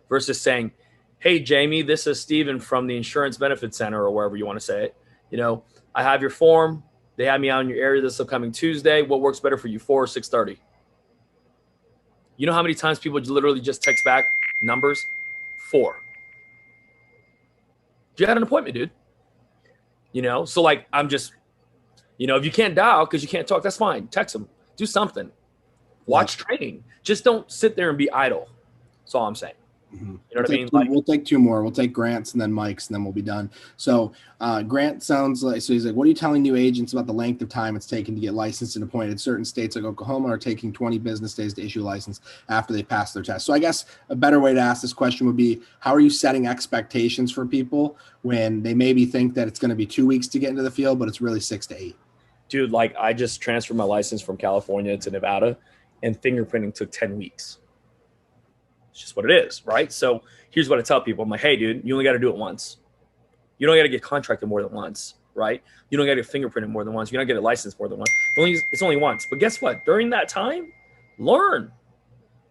Speaker 3: versus saying, hey, Jamie, this is Steven from the Insurance Benefit Center or wherever you want to say it. You know, I have your form. They have me out in your area this upcoming Tuesday. What works better for you, 4 or 6:30? You know how many times people literally just text back numbers? 4. You had an appointment, dude. You know, so like I'm just, you know, if you can't dial because you can't talk, that's fine. Text them. Do something. Watch training. Just don't sit there and be idle. That's all I'm saying.
Speaker 2: Mm-hmm.
Speaker 3: You know what I mean?
Speaker 2: We'll take 2 more. We'll take Grant's and then Mike's, and then we'll be done. So Grant sounds like, so he's like, what are you telling new agents about the length of time it's taken to get licensed and appointed? Certain states like Oklahoma are taking 20 business days to issue a license after they pass their test. So I guess a better way to ask this question would be, how are you setting expectations for people when they maybe think that it's going to be 2 weeks to get into the field, but it's really 6 to 8?
Speaker 3: Dude, like I just transferred my license from California to Nevada, and fingerprinting took 10 weeks. It's just what it is, right? So here's what I tell people. I'm like, hey, dude, you only got to do it once. You don't got to get contracted more than once, right? You don't got to get fingerprinted more than once. You don't get a license more than once. It's only once. But guess what? During that time, learn,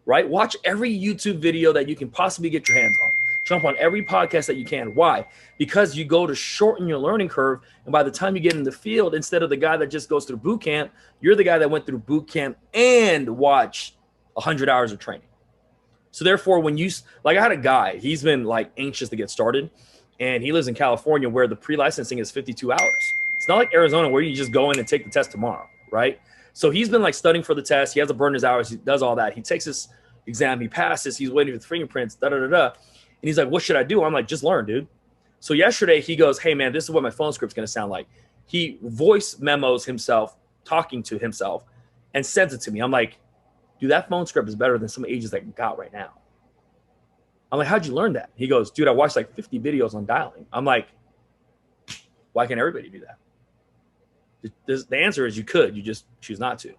Speaker 3: right? Watch every YouTube video that you can possibly get your hands on. Jump on every podcast that you can. Why? Because you go to shorten your learning curve. And by the time you get in the field, instead of the guy that just goes through boot camp, you're the guy that went through boot camp and watched 100 hours of training. So therefore, when you, like I had a guy, he's been like anxious to get started, and he lives in California where the pre-licensing is 52 hours. It's not like Arizona where you just go in and take the test tomorrow, right? So he's been like studying for the test. He has to burn his hours. He does all that. He takes his exam. He passes. He's waiting for the fingerprints, And he's like, what should I do? I'm like, just learn, dude. So yesterday he goes, hey man, this is what my phone script's going to sound like. He voice memos himself, talking to himself, and sends it to me. I'm like, dude, that phone script is better than some agents that I got right now. I'm like, how'd you learn that? He goes, dude, I watched like 50 videos on dialing. I'm like, why can't everybody do that? The answer is you could. You just choose not to. You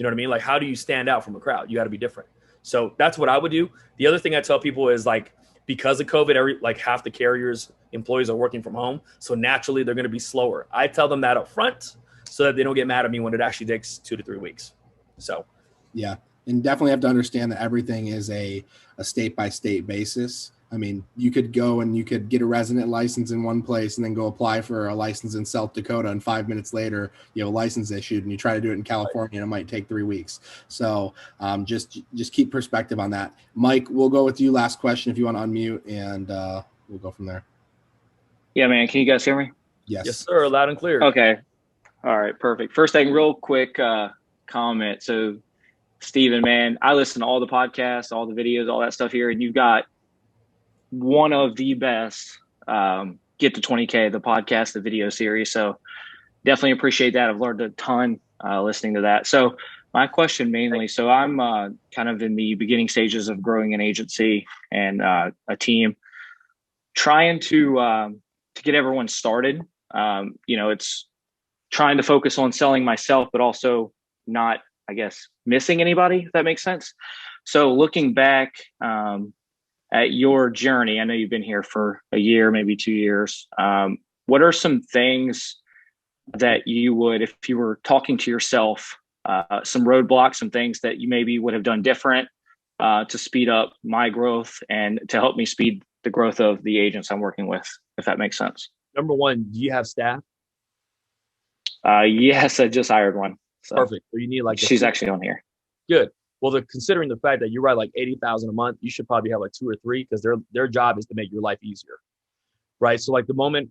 Speaker 3: know what I mean? Like, how do you stand out from a crowd? You got to be different. So that's what I would do. The other thing I tell people is like, because of COVID, like half the carriers' employees are working from home. So naturally, they're going to be slower. I tell them that up front so that they don't get mad at me when it actually takes 2 to 3 weeks. So.
Speaker 2: Yeah. And definitely have to understand that everything is a state-by-state basis. I mean, you could go and you could get a resident license in one place and then go apply for a license in South Dakota, and 5 minutes later, you have a license issued, and you try to do it in California, and it might take 3 weeks. So just keep perspective on that. Mike, we'll go with you. Last question if you want to unmute, and we'll go from there.
Speaker 4: Yeah, man. Can you guys hear me?
Speaker 2: Yes.
Speaker 3: Yes, sir. Loud and clear.
Speaker 4: Okay. All right. Perfect. First thing, real quick comment. So, Steven, man, I listen to all the podcasts, all the videos, all that stuff here, and you've got one of the best Get to 20K, the podcast, the video series. So definitely appreciate that. I've learned a ton listening to that. So my question mainly, so I'm kind of in the beginning stages of growing an agency and a team, trying to get everyone started. It's trying to focus on selling myself, but also not, I guess, missing anybody, if that makes sense. So looking back at your journey, I know you've been here for a year, maybe 2 years. What are some things that you would, if you were talking to yourself, some roadblocks, some things that you maybe would have done different to speed up my growth and to help me speed the growth of the agents I'm working with, if that makes sense?
Speaker 3: Number one, do you have staff?
Speaker 4: Yes, I just hired one. So
Speaker 3: Perfect. So you need like
Speaker 4: she's actually on here.
Speaker 3: Good. Well, considering the fact that you write like 80,000 a month, you should probably have like 2 or 3 because their job is to make your life easier, right? So like the moment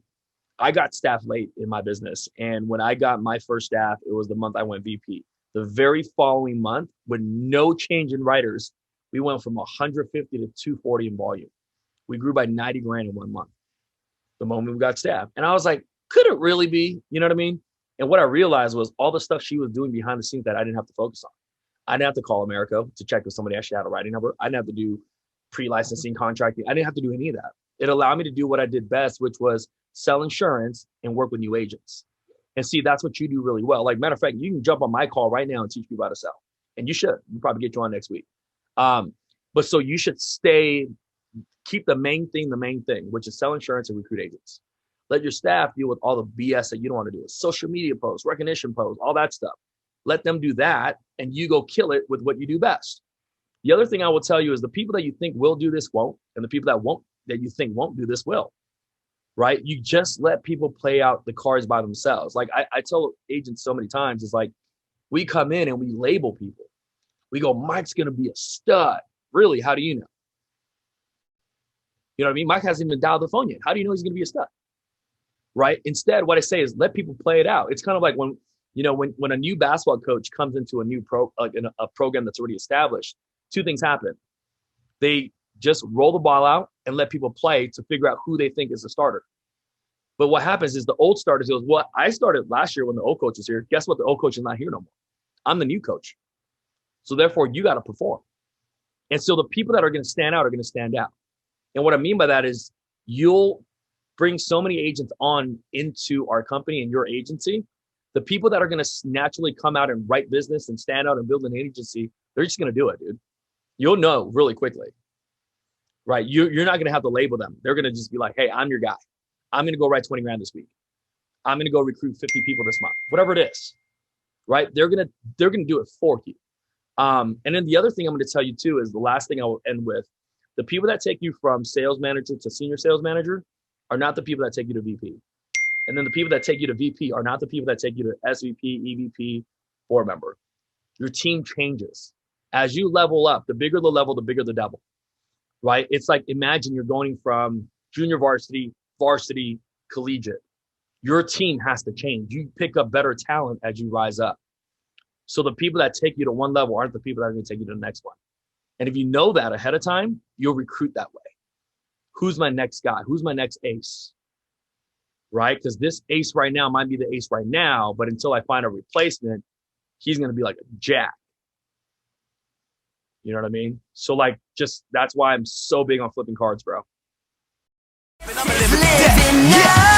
Speaker 3: I got staff late in my business, and when I got my first staff, it was the month I went VP. The very following month, with no change in writers, we went from 150 to 240 in volume. We grew by 90 grand in 1 month. The moment we got staff, and I was like, could it really be? You know what I mean? And what I realized was all the stuff she was doing behind the scenes that I didn't have to focus on. I didn't have to call America to check if somebody actually had a writing number. I didn't have to do pre-licensing, contracting. I didn't have to do any of that. It allowed me to do what I did best, which was sell insurance and work with new agents. And see, that's what you do really well. Like, matter of fact, you can jump on my call right now and teach people how to sell. And you should. We'll probably get you on next week. But so you should stay keep the main thing, which is sell insurance and recruit agents. Let your staff deal with all the BS that you don't want to do. Social media posts, recognition posts, all that stuff. Let them do that, and you go kill it with what you do best. The other thing I will tell you is the people that you think will do this won't, and the people that you think won't do this will, right? You just let people play out the cards by themselves. Like I tell agents so many times, it's like we come in and we label people. We go, Mike's going to be a stud. Really? How do you know? You know what I mean? Mike hasn't even dialed the phone yet. How do you know he's going to be a stud? Right? Instead, what I say is let people play it out. It's kind of like when a new basketball coach comes into a new a program that's already established, two things happen. They just roll the ball out and let people play to figure out who they think is the starter. But what happens is the old starters goes, well, I started last year when the old coach was here. Guess what? The old coach is not here no more. I'm the new coach. So therefore, you got to perform. And so the people that are going to stand out are going to stand out. And what I mean by that is you'll bring so many agents on into our company and your agency. The people that are going to naturally come out and write business and stand out and build an agency, they're just going to do it, dude. You'll know really quickly, right? You're not going to have to label them. They're going to just be like, hey, I'm your guy. I'm going to go write 20 grand this week. I'm going to go recruit 50 people this month, whatever it is, right? They're going to do it for you. And then the other thing I'm going to tell you too is the last thing I will end with. The people that take you from sales manager to senior sales manager are not the people that take you to VP. And then the people that take you to VP are not the people that take you to SVP, EVP, board member. Your team changes. As you level up, the bigger the level, the bigger the devil, right? It's like, imagine you're going from junior varsity, collegiate. Your team has to change. You pick up better talent as you rise up. So the people that take you to one level aren't the people that are going to take you to the next one. And if you know that ahead of time, you'll recruit that way. Who's my next guy? Who's my next ace? Right? Because this ace right now might be the ace right now, but until I find a replacement, he's going to be like a jack. You know what I mean? So like, just that's why I'm so big on flipping cards, bro.
Speaker 1: And I'm living